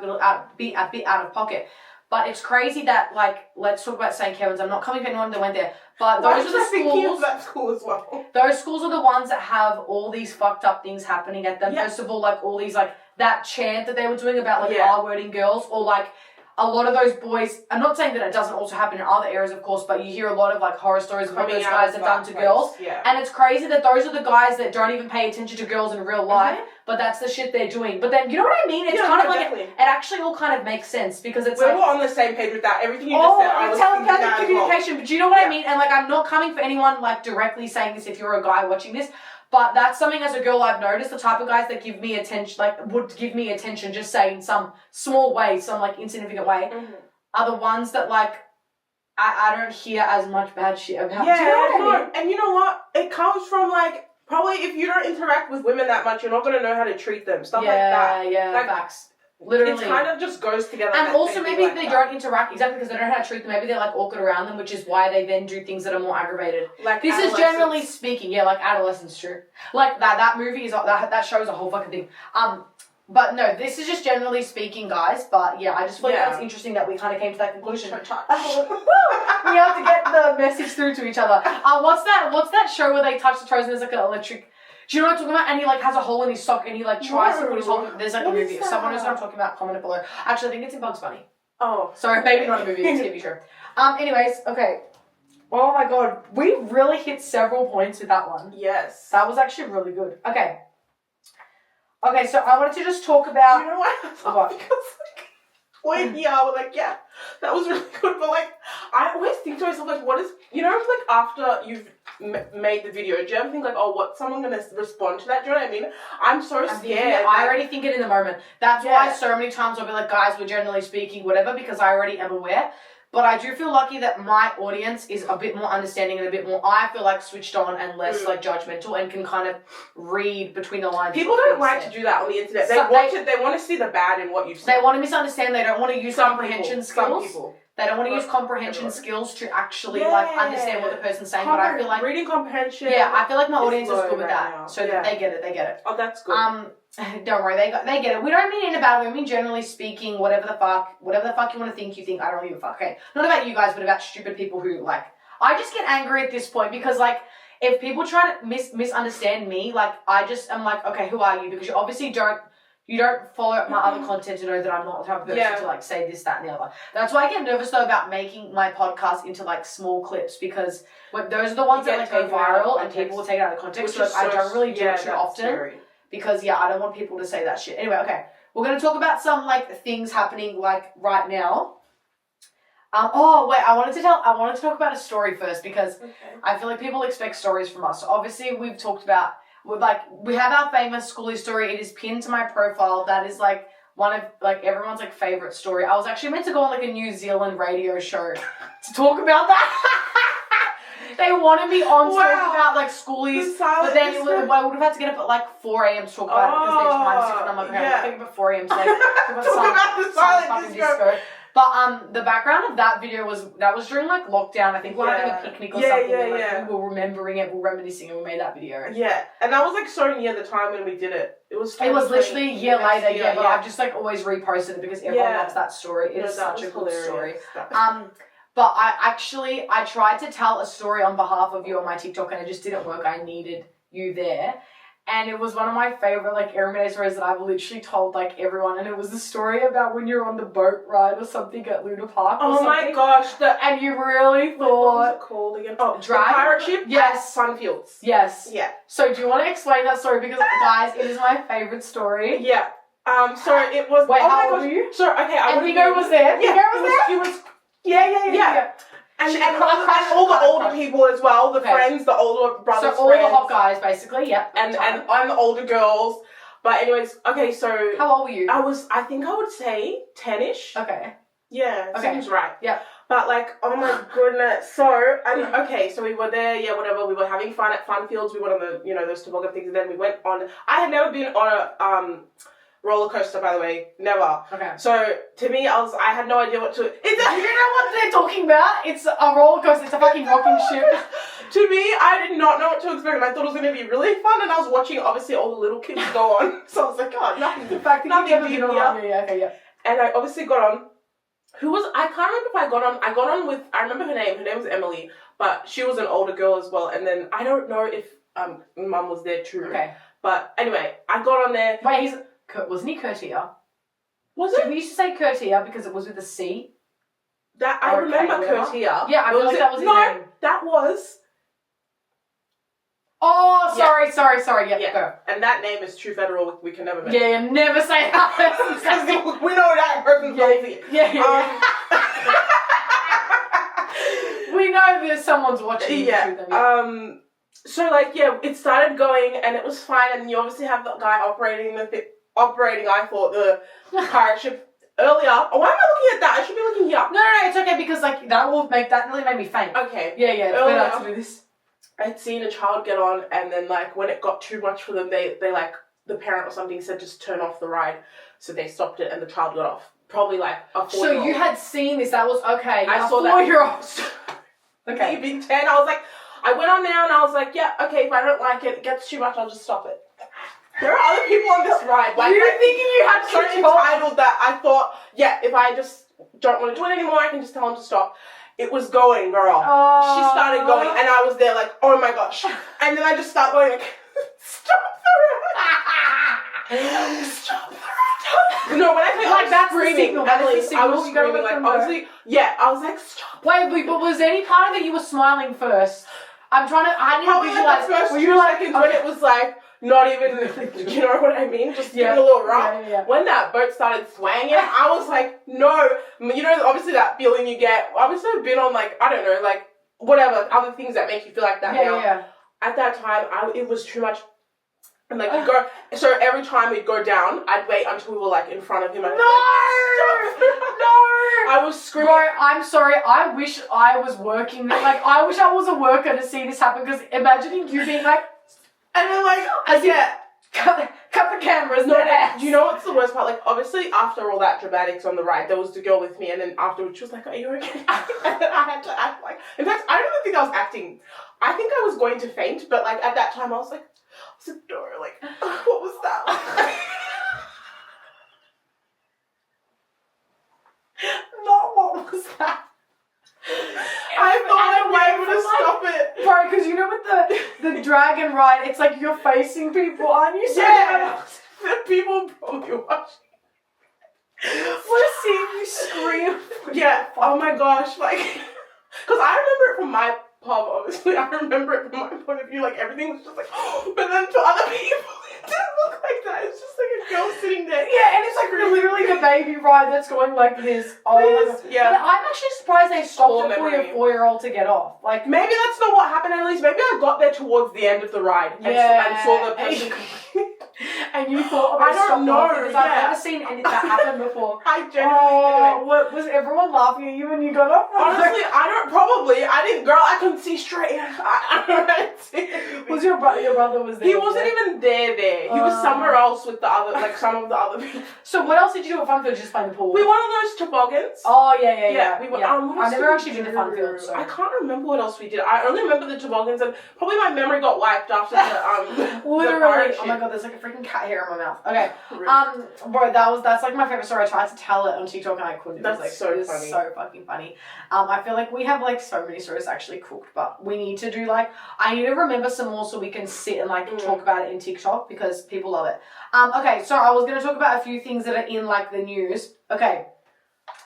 be a bit out of pocket, but it's crazy that like let's talk about St. Kevin's. I'm not coming for anyone that went there, but those are the schools. That school as well. Those schools are the ones that have all these fucked up things happening at them. Yeah. First of all, like all these like. That chant that they were doing about like R-wording girls or like a lot of those boys, I'm not saying that it doesn't also happen in other areas, of course, but you hear a lot of like horror stories of what those guys have done to girls. Yeah. And it's crazy that those are the guys that don't even pay attention to girls in real life, but that's the shit they're doing. But then, you know what I mean? It's kind of like, it actually all kind of makes sense because it's we're like... all on the same page with that. Everything you just said, I was thinking that telepathic communication, but do you know what I mean? And like, I'm not coming for anyone like directly saying this if you're a guy watching this, but that's something as a girl I've noticed, the type of guys that give me attention, like would give me attention, just say in some small way, some like insignificant way, are the ones that like, I don't hear as much bad shit about. Yeah, do you know what I mean? And you know what? It comes from like, probably if you don't interact with women that much, you're not going to know how to treat them. Stuff like that. Yeah, like, facts. Literally. It kind of just goes together. And also maybe like they don't interact exactly because they don't know how to treat them. Maybe they're like awkward around them, which is why they then do things that are more aggravated. Like this is generally speaking, like adolescence, true. Like that movie is that show is a whole fucking thing. But no, this is just generally speaking, guys. But yeah, I just feel like that's interesting that we kind of came to that conclusion. We have to get the message through to each other. What's that show where they touch the toes and there's like an electric? Do you know what I'm talking about? And he like has a hole in his sock and he like tries to put his whole... There's like a movie. If someone knows what I'm talking about, comment below. Actually, I think it's in Bugs Bunny. Oh. Sorry, maybe not a movie, it's a TV show. Anyways, okay. Oh my god, we really hit several points with that one. Yes. That was actually really good. Okay. Okay, so I wanted to just talk about... Do you know what? What? Because like, when we're like, yeah, that was really good, but like, I always think to myself, like, what is... You know, like, after you've made the video, do you ever think like, oh, what's someone gonna respond to that? Do you know what I mean? I'm so scared. I already think it in the moment. That's why so many times I'll be like, guys, we're generally speaking, whatever, because I already am aware. But I do feel lucky that my audience is a bit more understanding and a bit more, I feel like, switched on and less like judgmental and can kind of read between the lines. People don't like to do that on the internet. They want to see the bad in what you've said. They want to misunderstand. They don't want to use comprehension skills. Some people. They don't want to use comprehension skills to actually like understand what the person's saying. But I feel like reading comprehension. Yeah, I feel like my audience is good with that, so that they get it. They get it. Oh, that's good. Don't worry, they get it. We don't mean in a bad way. We mean generally speaking, whatever the fuck you want to think, you think. I don't give a fuck. Okay, not about you guys, but about stupid people who like. I just get angry at this point because like, if people try to misunderstand me, like I just am like, okay, who are you? Because you obviously don't. You don't follow my other content to know that I'm not the type of person to like say this, that, and the other. That's why I get nervous though about making my podcast into like small clips because those are the ones that like go viral and people will take it out of context. So I don't really do it too often because I don't want people to say that shit. Anyway, okay, we're gonna talk about some like things happening like right now. Oh wait, I wanted to talk about a story first because I feel like people expect stories from us. So obviously we've talked about. We have our famous schoolie story. It is pinned to my profile. That is like one of like everyone's like favorite story. I was actually meant to go on like a New Zealand radio show to talk about that. They wanted me on to talk about like schoolies, but then I would have had to get up at like 4 a.m. to talk about it because their time's different. I'm like, okay, I'm getting up at 4 a.m. to like talk about some fucking disco. But the background of that video was during like lockdown. I think we were having a picnic or something. And, we were remembering it, we were reminiscing, and we made that video. Yeah, and that was like so near the time when we did it. It was literally a year later. But I've just like always reposted it because everyone loves that story. It is such a good story. But I tried to tell a story on behalf of you on my TikTok, and it just didn't work. I needed you there. And it was one of my favorite like Erin stories that I've literally told like everyone, and it was the story about when you're on the boat ride or something at Luna Park. Oh my gosh! And you really thought what was it called again? Oh, the pirate ship. Yes, Funfields. Yes. Yeah. So do you want to explain that story because guys, it is my favorite story. Yeah. So it was. Wait, how old were you? So okay, I Vigo was there. Yeah, Vigo was there. Yeah. And all the older people as well, the friends, the older brothers, so all the hot guys, basically, and I'm the older girls. But anyways, okay, so how old were you? I think I would say 10ish. Okay. Yeah, seems right. Yeah. But like, oh my goodness. So so we were there, whatever. We were having fun at Funfields. We went on the those toboggan things, and then we went on. I had never been on a roller coaster, by the way, never. Okay. So to me, I had no idea what to. You know what they're talking about? It's a roller coaster. It's a fucking rocking ship. To me, I did not know what to expect, and I thought it was going to be really fun. And I was watching, obviously, all the little kids go on. So I was like, oh, nothing. In fact, nothing big here. Yeah. And I obviously got on. I can't remember if I got on. I got on with. I remember her name. Her name was Emily, but she was an older girl as well. And then I don't know if Mum was there too. Okay. But anyway, I got on there. Wait, wasn't he Kurtia? Was So it? we used to say Curtia because it was with a C. That I Okay, remember whatever. Curtia. Yeah, I feel like that was his name. That was. Oh, sorry. Yeah, go. And that name is True Federal. We can never mention. Yeah, never say that. Because we know that person's guilty. Yeah. We know there's someone's watching. Yeah. So like it started going and it was fine, and you obviously have the guy operating I thought the pirate ship earlier. Oh, why am I looking at that? I should be looking here. No, it's okay because like that really made me faint. Okay. Yeah. It's Earlier, better to do this. I'd seen a child get on, and then like when it got too much for them, they like the parent or something said just turn off the ride, so they stopped it and the child got off. Probably like a 4-year-old. So you had seen this? That was okay. I saw that. 4-year-old. Okay. Maybe 10. I was like, I went on there and I was like, yeah, okay. If I don't like it, it gets too much, I'll just stop it. There are other people on this ride. Like, you were thinking you had so entitled that I thought, yeah, if I just don't want to do it anymore, I can just tell him to stop. It was going, girl. She started going, and I was there like, oh my gosh. And then I just start going like, stop the ride. Stop the ride. No, when I say like that's screaming, at least I was screaming like, obviously, yeah, I was like, stop. Wait, but was there any part of it you were smiling first? I didn't Probably visualize. like the first were 2 you like, seconds when it was like, not even, you know what I mean? Just giving a little rock. Yeah. When that boat started swanging, I was like, no. You know, obviously that feeling you get. Obviously I've been on like, I don't know, like, whatever, other things that make you feel like that now. Yeah. At that time, it was too much. And like, you go, so every time we'd go down, I'd wait until we were like in front of him. And No! I was screaming. Bro, I'm sorry. I wish I was working. Like, I wish I was a worker to see this happen. Because imagining you being like, And then like, cut the cameras. No, ass. do you know what's the worst part? Like, obviously, after all that dramatics on the ride, there was the girl with me, and then afterwards, she was like, are you okay? And then I had to act like, in fact, I don't even think I was acting. I think I was going to faint, but like, at that time, I was like, Dora, like, what was that? No, what was that? I thought I'd be able to stop it. Bro, because you know with the dragon ride, it's like you're facing people, aren't you? So The people probably watching. We're seeing you scream. Yeah, oh my gosh, like, because I remember it from my pub, obviously. I remember it from my point of view, like, everything was just like, but then to other people, it didn't look like that. It's just like a girl sitting there. Yeah, and it's like literally the baby ride that's going like this. Oh my God. Yeah. But I'm actually surprised they stopped Core it for memory. your 4-year-old to get off. Like, Maybe that's not what happened, at least. Maybe I got there towards the end of the ride and, and saw the person. And you thought, I don't know, because I've never seen any that happen before. I genuinely what was everyone laughing at you when you got up? Honestly, I didn't, girl, I couldn't see straight. I don't see anything. Was your brother was there? He wasn't even there. He was somewhere else with the other, like, some of the other people. So what else did you do at Funfields? Just play the pool? We went on those toboggans. Oh, yeah. We went, I've never actually been to Funfields, so. I can't remember what else we did. I only remember the toboggans, and probably my memory got wiped after the, Literally. Oh my God, there's like a freaking cat hair in my mouth. Okay. Bro, that's like my favorite story. I tried to tell it on TikTok and I couldn't. That's it was funny. So fucking funny. I feel like we have like so many stories actually cooked, but we need to do like, I need to remember some more so we can sit and like talk about it in TikTok because people love it. Okay, so I was gonna talk about a few things that are in like the news. Okay.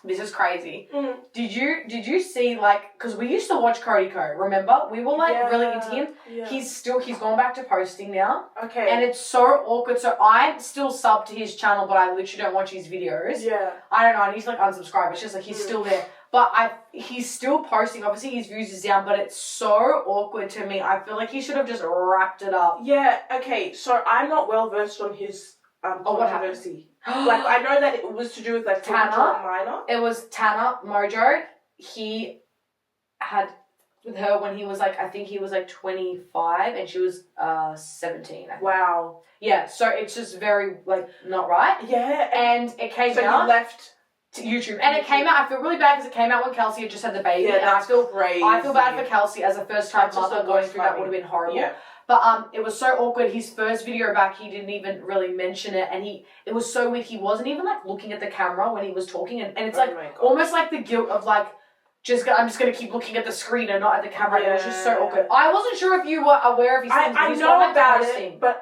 This is crazy. Did you see like, because we used to watch Cody Co, remember? We were like really into him. Yeah. He's gone back to posting now. Okay. And it's so awkward. So I'm still subbed to his channel, but I literally don't watch his videos. Yeah. I don't know. I need to like unsubscribe. It's just like he's still there. But he's still posting. Obviously his views is down, but it's so awkward to me. I feel like he should have just wrapped it up. Yeah, okay. So I'm not well versed on his controversy. Like, I know that it was to do with like Tanner. minor. It was Tanner Mojo. He had with her when he was like, I think he was like 25 and she was 17. I think. Wow. Yeah, so it's just very like not right. Yeah. And it came So out you left to YouTube. And it came out, I feel really bad because it came out when Kelsey had just had the baby. Yeah, and I feel crazy. I feel bad for Kelsey as a first time That's just mother the going worst through that timing. would have been horrible. Yeah. But it was so awkward. His first video back, he didn't even really mention it, and it was so weird. He wasn't even like looking at the camera when he was talking, and it's like Oh my God. almost like the guilt of like I'm just gonna keep looking at the screen and not at the camera. It was just so awkward. I wasn't sure if you were aware of his things. I know about it, but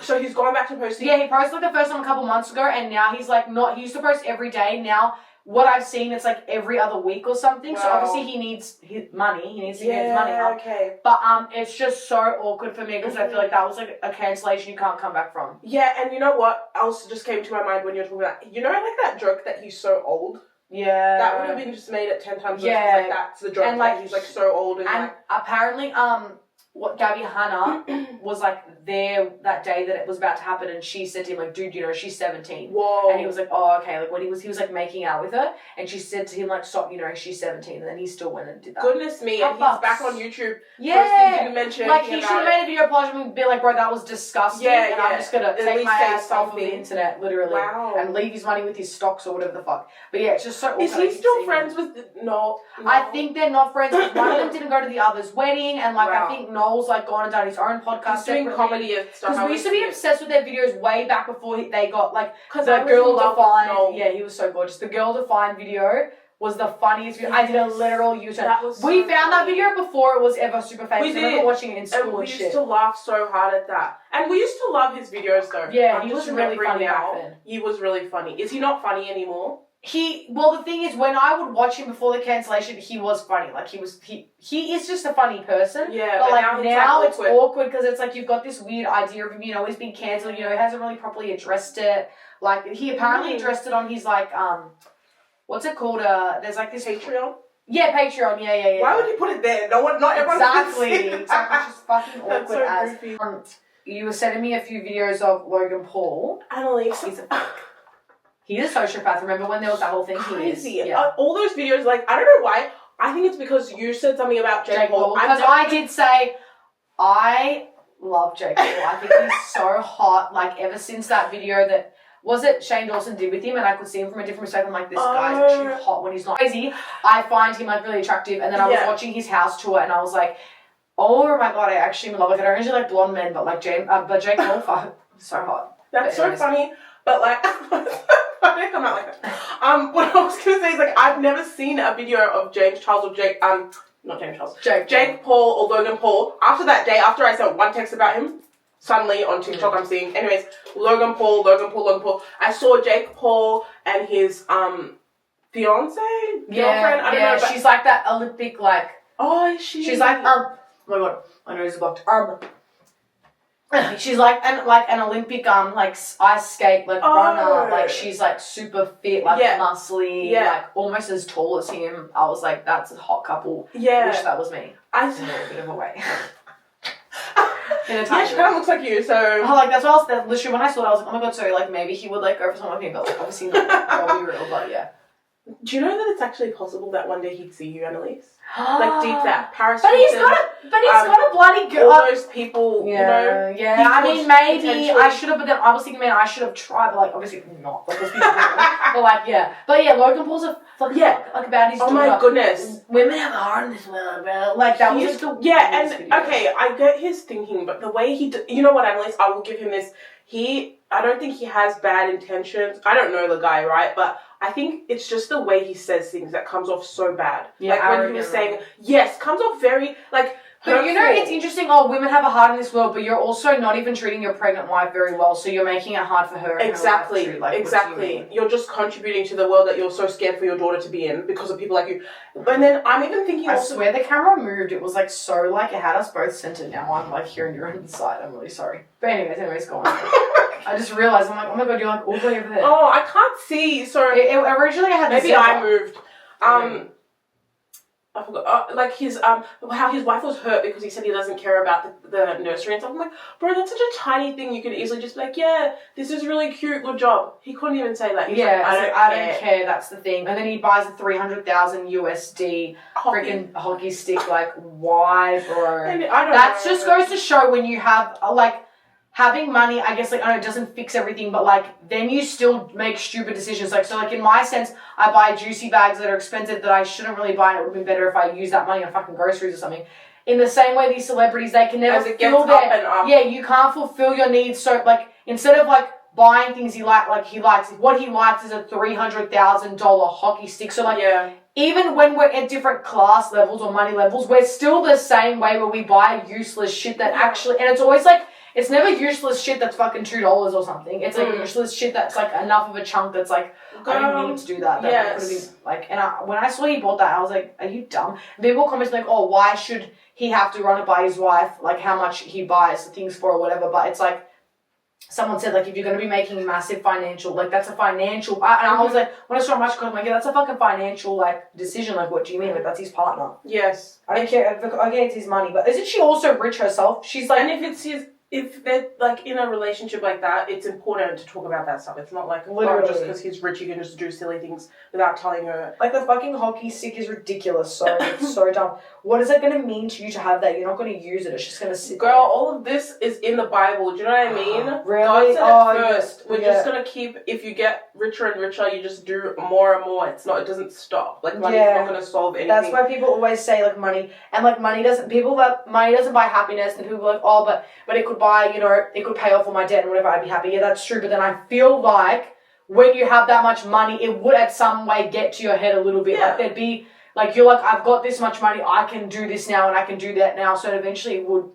so he's going back to posting. Yeah, he posted like the first time a couple months ago, and now he's like not. He used to post every day. Now what I've seen, it's like every other week or something. Wow. So obviously he needs his money. He needs to get his money up. Okay. But it's just so awkward for me because I feel like that was like a cancellation you can't come back from. Yeah, and you know what else just came to my mind when you were talking about, like that joke that he's so old. Yeah. That would have been just made at 10 times worse. Yeah. Like that's the joke. And like he's like so old and like, apparently Gabby Hanna was like there that day that it was about to happen, and she said to him like, dude, she's 17. Whoa. And he was like, oh, okay. Like when he was like making out with her, and she said to him like, stop, she's 17, and then he still went and did that. Goodness me. And he's back on YouTube. Yeah. Didn't mention like he should have made a video apologizing and be like, bro, that was disgusting. Yeah, and I'm just gonna take my ass off of the internet, literally. Wow. And leave his money with his stocks or whatever the fuck. But yeah, it's just so awkward. Is he still friends with no? I think they're not friends because one of them didn't go to the other's wedding, and like I think Noel's like gone and done his own podcast. He's doing comedy and stuff. Because we used to be obsessed with their videos way back before they got like the Girl Defined. Yeah, he was so gorgeous. The Girl Defined video was the funniest video. Yes. I did a literal U-turn. We found that video before it was ever super famous. We remember watching it in school and shit. We used to laugh so hard at that. And we used to love his videos though. Yeah, he was really funny back then. He was really funny. Is he not funny anymore? Well, the thing is, when I would watch him before the cancellation, he was funny. Like he is just a funny person. Yeah, but like now it's awkward because it's like you've got this weird idea of him. He's been cancelled. He hasn't really properly addressed it. Like he apparently addressed it on his like what's it called? There's like this Patreon. Yeah, Patreon. Yeah. Why would you put it there? Not everyone. Exactly. It's just fucking awkward. So you were sending me a few videos of Logan Paul. Annalise. He is a sociopath. Remember when there was that whole thing? Crazy. He is. Yeah. All those videos, like, I don't know why. I think it's because you said something about Jake Paul. Because I did say, I love Jake Paul. I think he's so hot. Like, ever since that video that, was it Shane Dawson did with him, and I could see him from a different perspective. I'm like, this guy's actually hot when he's not crazy. I find him, like, really attractive. And then I was watching his house tour, and I was like, oh my god, I actually love it. I don't usually like blonde men, but like Jake Paul, so hot. That's so funny. But like, I'm not like that. What I was gonna say is like I've never seen a video of James Charles or Jake Paul or Logan Paul. After that day, after I sent one text about him, suddenly on TikTok I'm seeing. Anyways, Logan Paul. I saw Jake Paul and his fiance, girlfriend. I don't know. But she's like that Olympic like. Oh, is she? She's like oh my god, my nose is blocked. She's like an Olympic like ice skate runner, like she's like super fit, like muscly, like almost as tall as him. I was like, that's a hot couple. Yeah, wish that was me. I was a little bit of a way. Yeah, she kind of looks like you, so. Oh, like that's what I was literally when I saw it, I was like, oh my god, so like maybe he would like go for someone like me, but like obviously not. I'll be real, but yeah. Do you know that it's actually possible that one day he'd see you, Annalise? Like deep that Paris. But he's got a bloody girl. All those people, Yeah. I mean, maybe I should have, but then I was thinking, man, I should have tried, but like obviously not. Like those people, but like Logan Paul's a fucking like about his daughter. Oh my goodness, women have a heart in this world, bro. Like that was just and okay, I get his thinking, but the way you know what, Annalise, I will give him this. I don't think he has bad intentions. I don't know the guy, right? But I think it's just the way he says things that comes off so bad. Yeah, like when he was saying, comes off very like. But it's interesting. Oh, women have a heart in this world, but you're also not even treating your pregnant wife very well, so you're making it hard for her. Exactly. Her life too. Exactly. You're just contributing to the world that you're so scared for your daughter to be in because of people like you. And then I'm even thinking. I swear the camera moved. It was like so like it had us both centered. Now I'm like here on your own side. I'm really sorry. But anyways, go on. I just realized I'm like, oh my god, you're like all the way over there. Oh, I can't see. So originally I had maybe I moved. I forgot, like his how his wife was hurt because he said he doesn't care about the nursery and stuff. I'm like, bro, that's such a tiny thing. You could easily just be like, yeah, this is really cute, good job. He couldn't even say that. He's like, I don't care. That's the thing. And then he buys a $300,000 USD freaking hockey stick. Like, why, bro? I don't that know. Just goes to show when you have like. Having money, I guess, like, I know it doesn't fix everything, but, like, then you still make stupid decisions. Like, so, like, in my sense, I buy juicy bags that are expensive that I shouldn't really buy, and it would have been better if I used that money on fucking groceries or something. In the same way, these celebrities, they can never fulfill their... Yeah, you can't fulfill your needs. So, like, instead of, like, buying things he likes, what he likes is a $300,000 hockey stick. So, like, even when we're at different class levels or money levels, we're still the same way where we buy useless shit that actually, and it's always like, it's never useless shit that's fucking $2 or something. It's like useless shit that's like enough of a chunk that's like, I didn't need to do that. That could have been like, and when I saw he bought that, I was like, are you dumb? And people comment like, oh, why should he have to run it by his wife? Like how much he buys the things for or whatever. But it's like, someone said, like, if you're going to be making massive financial, like, that's a financial, and I was like, when I saw how much, I'm like, yeah, that's a fucking financial, like, decision. Like, what do you mean? Like, that's his partner. Yes. I don't care. I get it's his money, but isn't she also rich herself? She's like, and if it's his, if they're like in a relationship like that, it's important to talk about that stuff. It's not like, oh, just because he's rich, you can just do silly things without telling her. Like the fucking hockey stick is ridiculous. So it's so dumb. What is it going to mean to you to have that? You're not going to use it. It's just going to sit Girl, there. all of this is in the Bible. Do you know what I mean? Really? God said it first. We're just going to keep, if you get richer and richer, you just do more and more. It doesn't stop. Like, money's not going to solve anything. That's why people always say, like, money. And, like, money doesn't buy happiness. And people are like, oh, but it could buy, you know, it could pay off all my debt and whatever, I'd be happy. Yeah, that's true. But then I feel like when you have that much money, it would at some way get to your head a little bit. Yeah. Like, there'd be, like, you're like, I've got this much money, I can do this now and I can do that now. So eventually it would,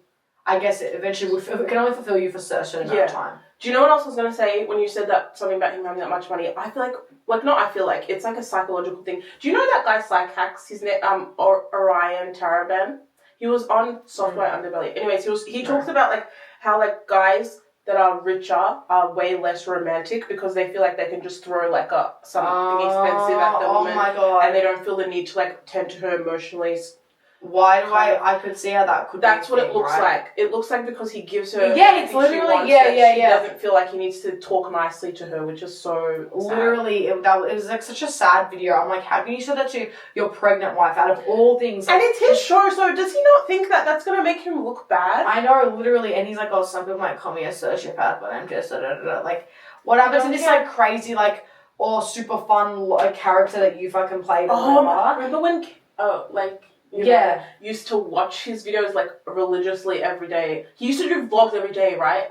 I guess it can only fulfill you for a certain amount of time. Do you know what else I was going to say when you said that, something about him having that much money? I feel like, it's like a psychological thing. Do you know that guy, Psych Hacks? His name, Orion Taraban? He was on Software Underbelly. Anyways, he talks about, like, how, like, guys that are richer are way less romantic because they feel like they can just throw, like, something expensive at the woman. Oh my God. And they don't feel the need to, like, tend to her emotionally. Why do I could see how that could be. That's what it looks like. It looks like because he gives her. Yeah, it's literally. She doesn't feel like he needs to talk nicely to her, which is so. Literally, it was like such a sad video. I'm like, how can you say that to your pregnant wife out of all things? Like, and it's his show, so does he not think that that's gonna make him look bad? I know, literally, and he's like, oh, some people might call me a sociopath, but I'm just like, what happens in this like crazy like or super fun like character that you fucking played? Remember when you know, used to watch his videos like religiously every day. He used to do vlogs every day, right?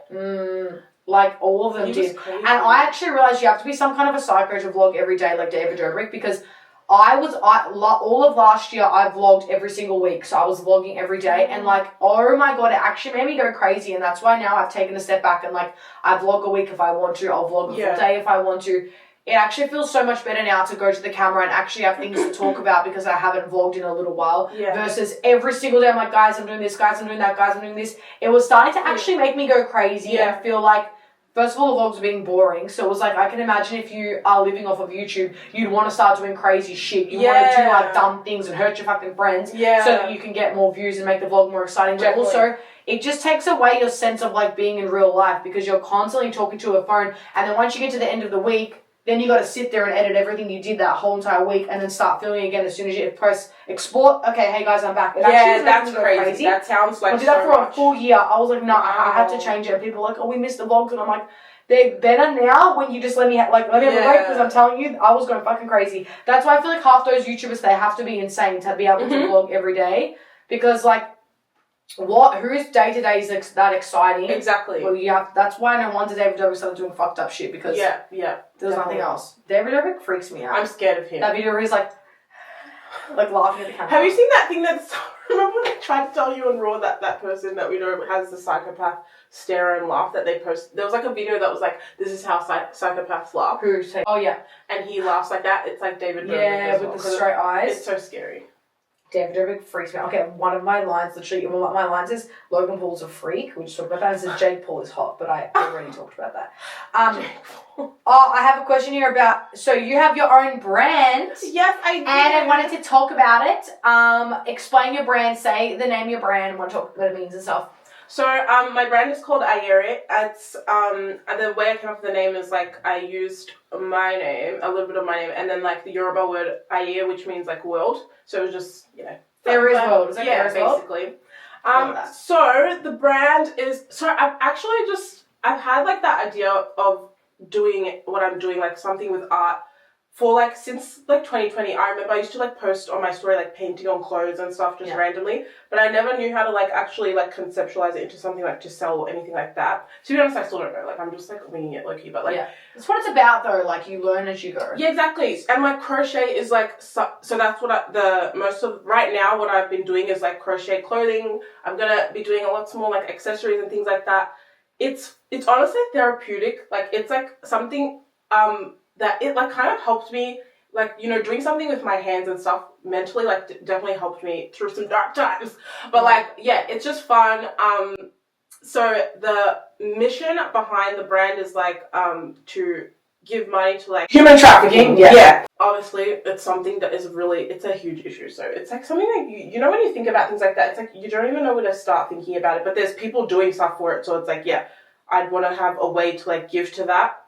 Like all of them did. And I actually realized you have to be some kind of a psycho to vlog every day like David Dobrik, because all of last year I vlogged every single week, so I was vlogging every day, and like, oh my God, it actually made me go crazy, and that's why now I've taken a step back and like I vlog a week if I want to, I'll vlog a full day if I want to. It actually feels so much better now to go to the camera and actually have things to talk about because I haven't vlogged in a little while. Versus every single day I'm like, guys, I'm doing this, guys, I'm doing that, guys, I'm doing this. It was starting to actually make me go crazy and feel like, first of all, the vlogs were being boring. So it was like, I can imagine if you are living off of YouTube, you'd want to start doing crazy shit. You want to do like dumb things and hurt your fucking friends so that you can get more views and make the vlog more exciting. But also, it just takes away your sense of like being in real life because you're constantly talking to a phone, and then once you get to the end of the week, then you got to sit there and edit everything you did that whole entire week and then start filming again as soon as you press export. Okay, hey guys, I'm back. That's crazy. That sounds like I did that for a full year. I was like, no, I had to change it. And people were like, oh, we missed the vlogs. And I'm like, they're better now when you just let me have a break, because I'm telling you, I was going fucking crazy. That's why I feel like half those YouTubers, they have to be insane to be able to vlog every day, because like, whose day to day is that exciting? Exactly. Well, that's why no wonder David Dobrik started doing fucked up shit, because there's nothing else. David Dobrik freaks me out. I'm scared of him. That video where he's like laughing at the camera. Have you seen that thing that's remember when I tried to tell you on Raw that person that we know has the psychopath stare and laugh that they post? There was like a video that was like, this is how psychopaths laugh. Oh yeah. And he laughs like that. It's like David Dobrik. Yeah, with the straight eyes. It's so scary. David Dobrik freaks me out. Okay, one of my lines, literally, one of my lines is, Logan Paul's a freak. We just talked about that. And it says, Jake Paul is hot, but I already talked about that. I have a question here about, so you have your own brand. Yes, I do. And I wanted to talk about it. Explain your brand, say the name of your brand, and want to talk what it means and stuff. So, my brand is called Ayere. It's, the way I came up with the name is, like, I used my name, a little bit of my name, and then, like, the Yoruba word Aye, which means, like, world. So it was just, you know. There is world. Is that basically. So, the brand is, I've had, like, that idea of doing what I'm doing, like, something with art for like since like 2020, I remember I used to like post on my story like painting on clothes and stuff just randomly, but I never knew how to like actually like conceptualize it into something like to sell or anything like that. To be honest, I still don't know. Like I'm just like winging it low-key, but like that's what it's about though. Like you learn as you go. Yeah, exactly. And like crochet is like so that's what right now what I've been doing is like crochet clothing. I'm gonna be doing a lot more like accessories and things like that. It's honestly therapeutic. Like it's like something that it like kind of helped me, like, you know, doing something with my hands and stuff mentally like definitely helped me through some dark times. But like it's just fun. So the mission behind the brand is like to give money to like human trafficking. Yeah. Obviously it's something that is really, it's a huge issue. So it's like something like you know when you think about things like that, it's like you don't even know where to start thinking about it, but there's people doing stuff for it. So it's like I'd want to have a way to like give to that.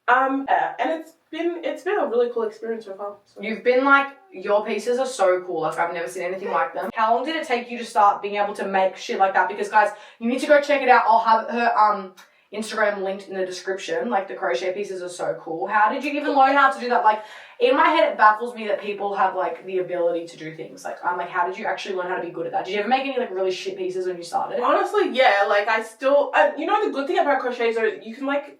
And it's been a really cool experience so far. So. You've been like, your pieces are so cool. Like I've never seen anything like them. How long did it take you to start being able to make shit like that? Because guys, you need to go check it out. I'll have her Instagram linked in the description. Like the crochet pieces are so cool. How did you even learn how to do that? Like in my head, it baffles me that people have like the ability to do things. Like I'm like, how did you actually learn how to be good at that? Did you ever make any like really shit pieces when you started? Honestly, yeah. Like I still, you know, the good thing about crochet is you can like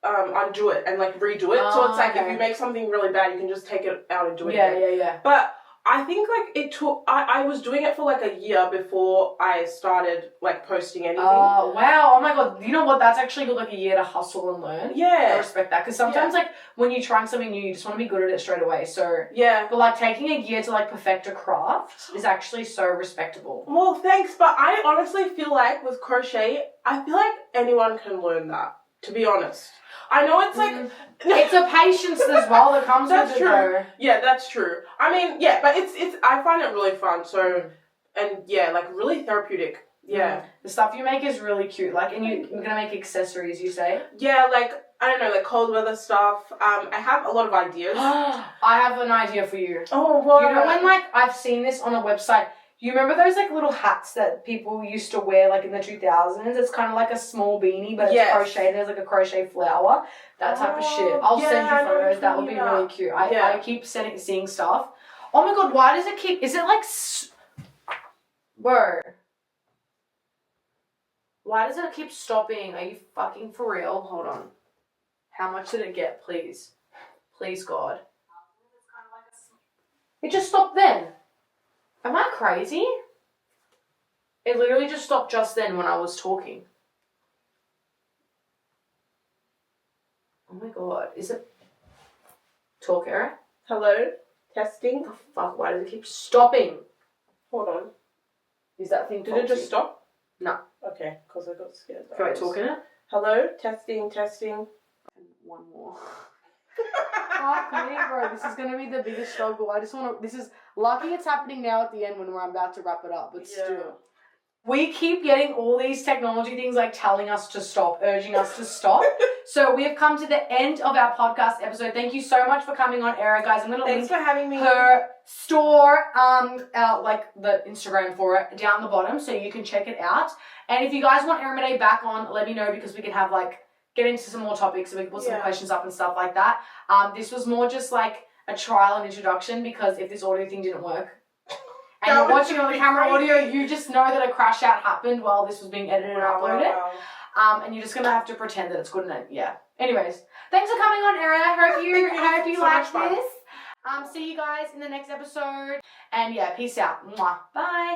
undo it and like redo it. So it's like if you make something really bad, you can just take it out and do it again. Yeah. But I think like it took, I was doing it for like a year before I started like posting anything. Oh, wow. Oh my God. You know what? That's actually good, like a year to hustle and learn. Yeah. I respect that. Because sometimes like when you're trying something new, you just want to be good at it straight away. So yeah. But like taking a year to like perfect a craft is actually so respectable. Well, thanks. But I honestly feel like with crochet, I feel like anyone can learn that, to be honest. I know it's like it's a patience as well that comes with it. Though. Yeah, that's true. I mean, yeah, but it's I find it really fun. So and yeah, like really therapeutic. Yeah. The stuff you make is really cute. Like, and you're gonna make accessories, you say? Yeah, like I don't know, like cold weather stuff. I have a lot of ideas. I have an idea for you. Oh, what? You know when like I've seen this on a website. You remember those like little hats that people used to wear like in the 2000s? It's kind of like a small beanie, but it's crocheted. There's like a crochet flower. That type of shit. I'll send you photos. That would be really cute. I keep seeing stuff. Oh my God, why does it keep... Is it like... Whoa. Why does it keep stopping? Are you fucking for real? Hold on. How much did it get, please? Please, God. It just stopped then. Am I crazy? It literally just stopped just then when I was talking. Oh my God. Is it... Talk, Erin? Hello? Testing? The fuck? Why does it keep stopping? Hold on. Is that thing Did it just stop? No. Okay, because I got scared. Can I talk in it? Hello? Testing. One more. Fuck me, bro. This is gonna be the biggest struggle. I just want to... This is... Lucky it's happening now at the end when we're about to wrap it up, but still. We keep getting all these technology things like telling us to stop, urging us to stop. So we have come to the end of our podcast episode. Thank you so much for coming on, Erin, guys. I'm going to link for having me. Her store, like the Instagram for it down the bottom so you can check it out. And if you guys want Erin Made back on, let me know because we can have like, get into some more topics so we can put some questions up and stuff like that. This was more just like a trial and introduction because if this audio thing didn't work and you're watching on the camera audio, you just know that a crash out happened while this was being edited and uploaded. And you're just going to have to pretend that it's good and anyways, thanks for coming on, Erin. I hope you liked this. See you guys in the next episode. And peace out. Mwah. Bye.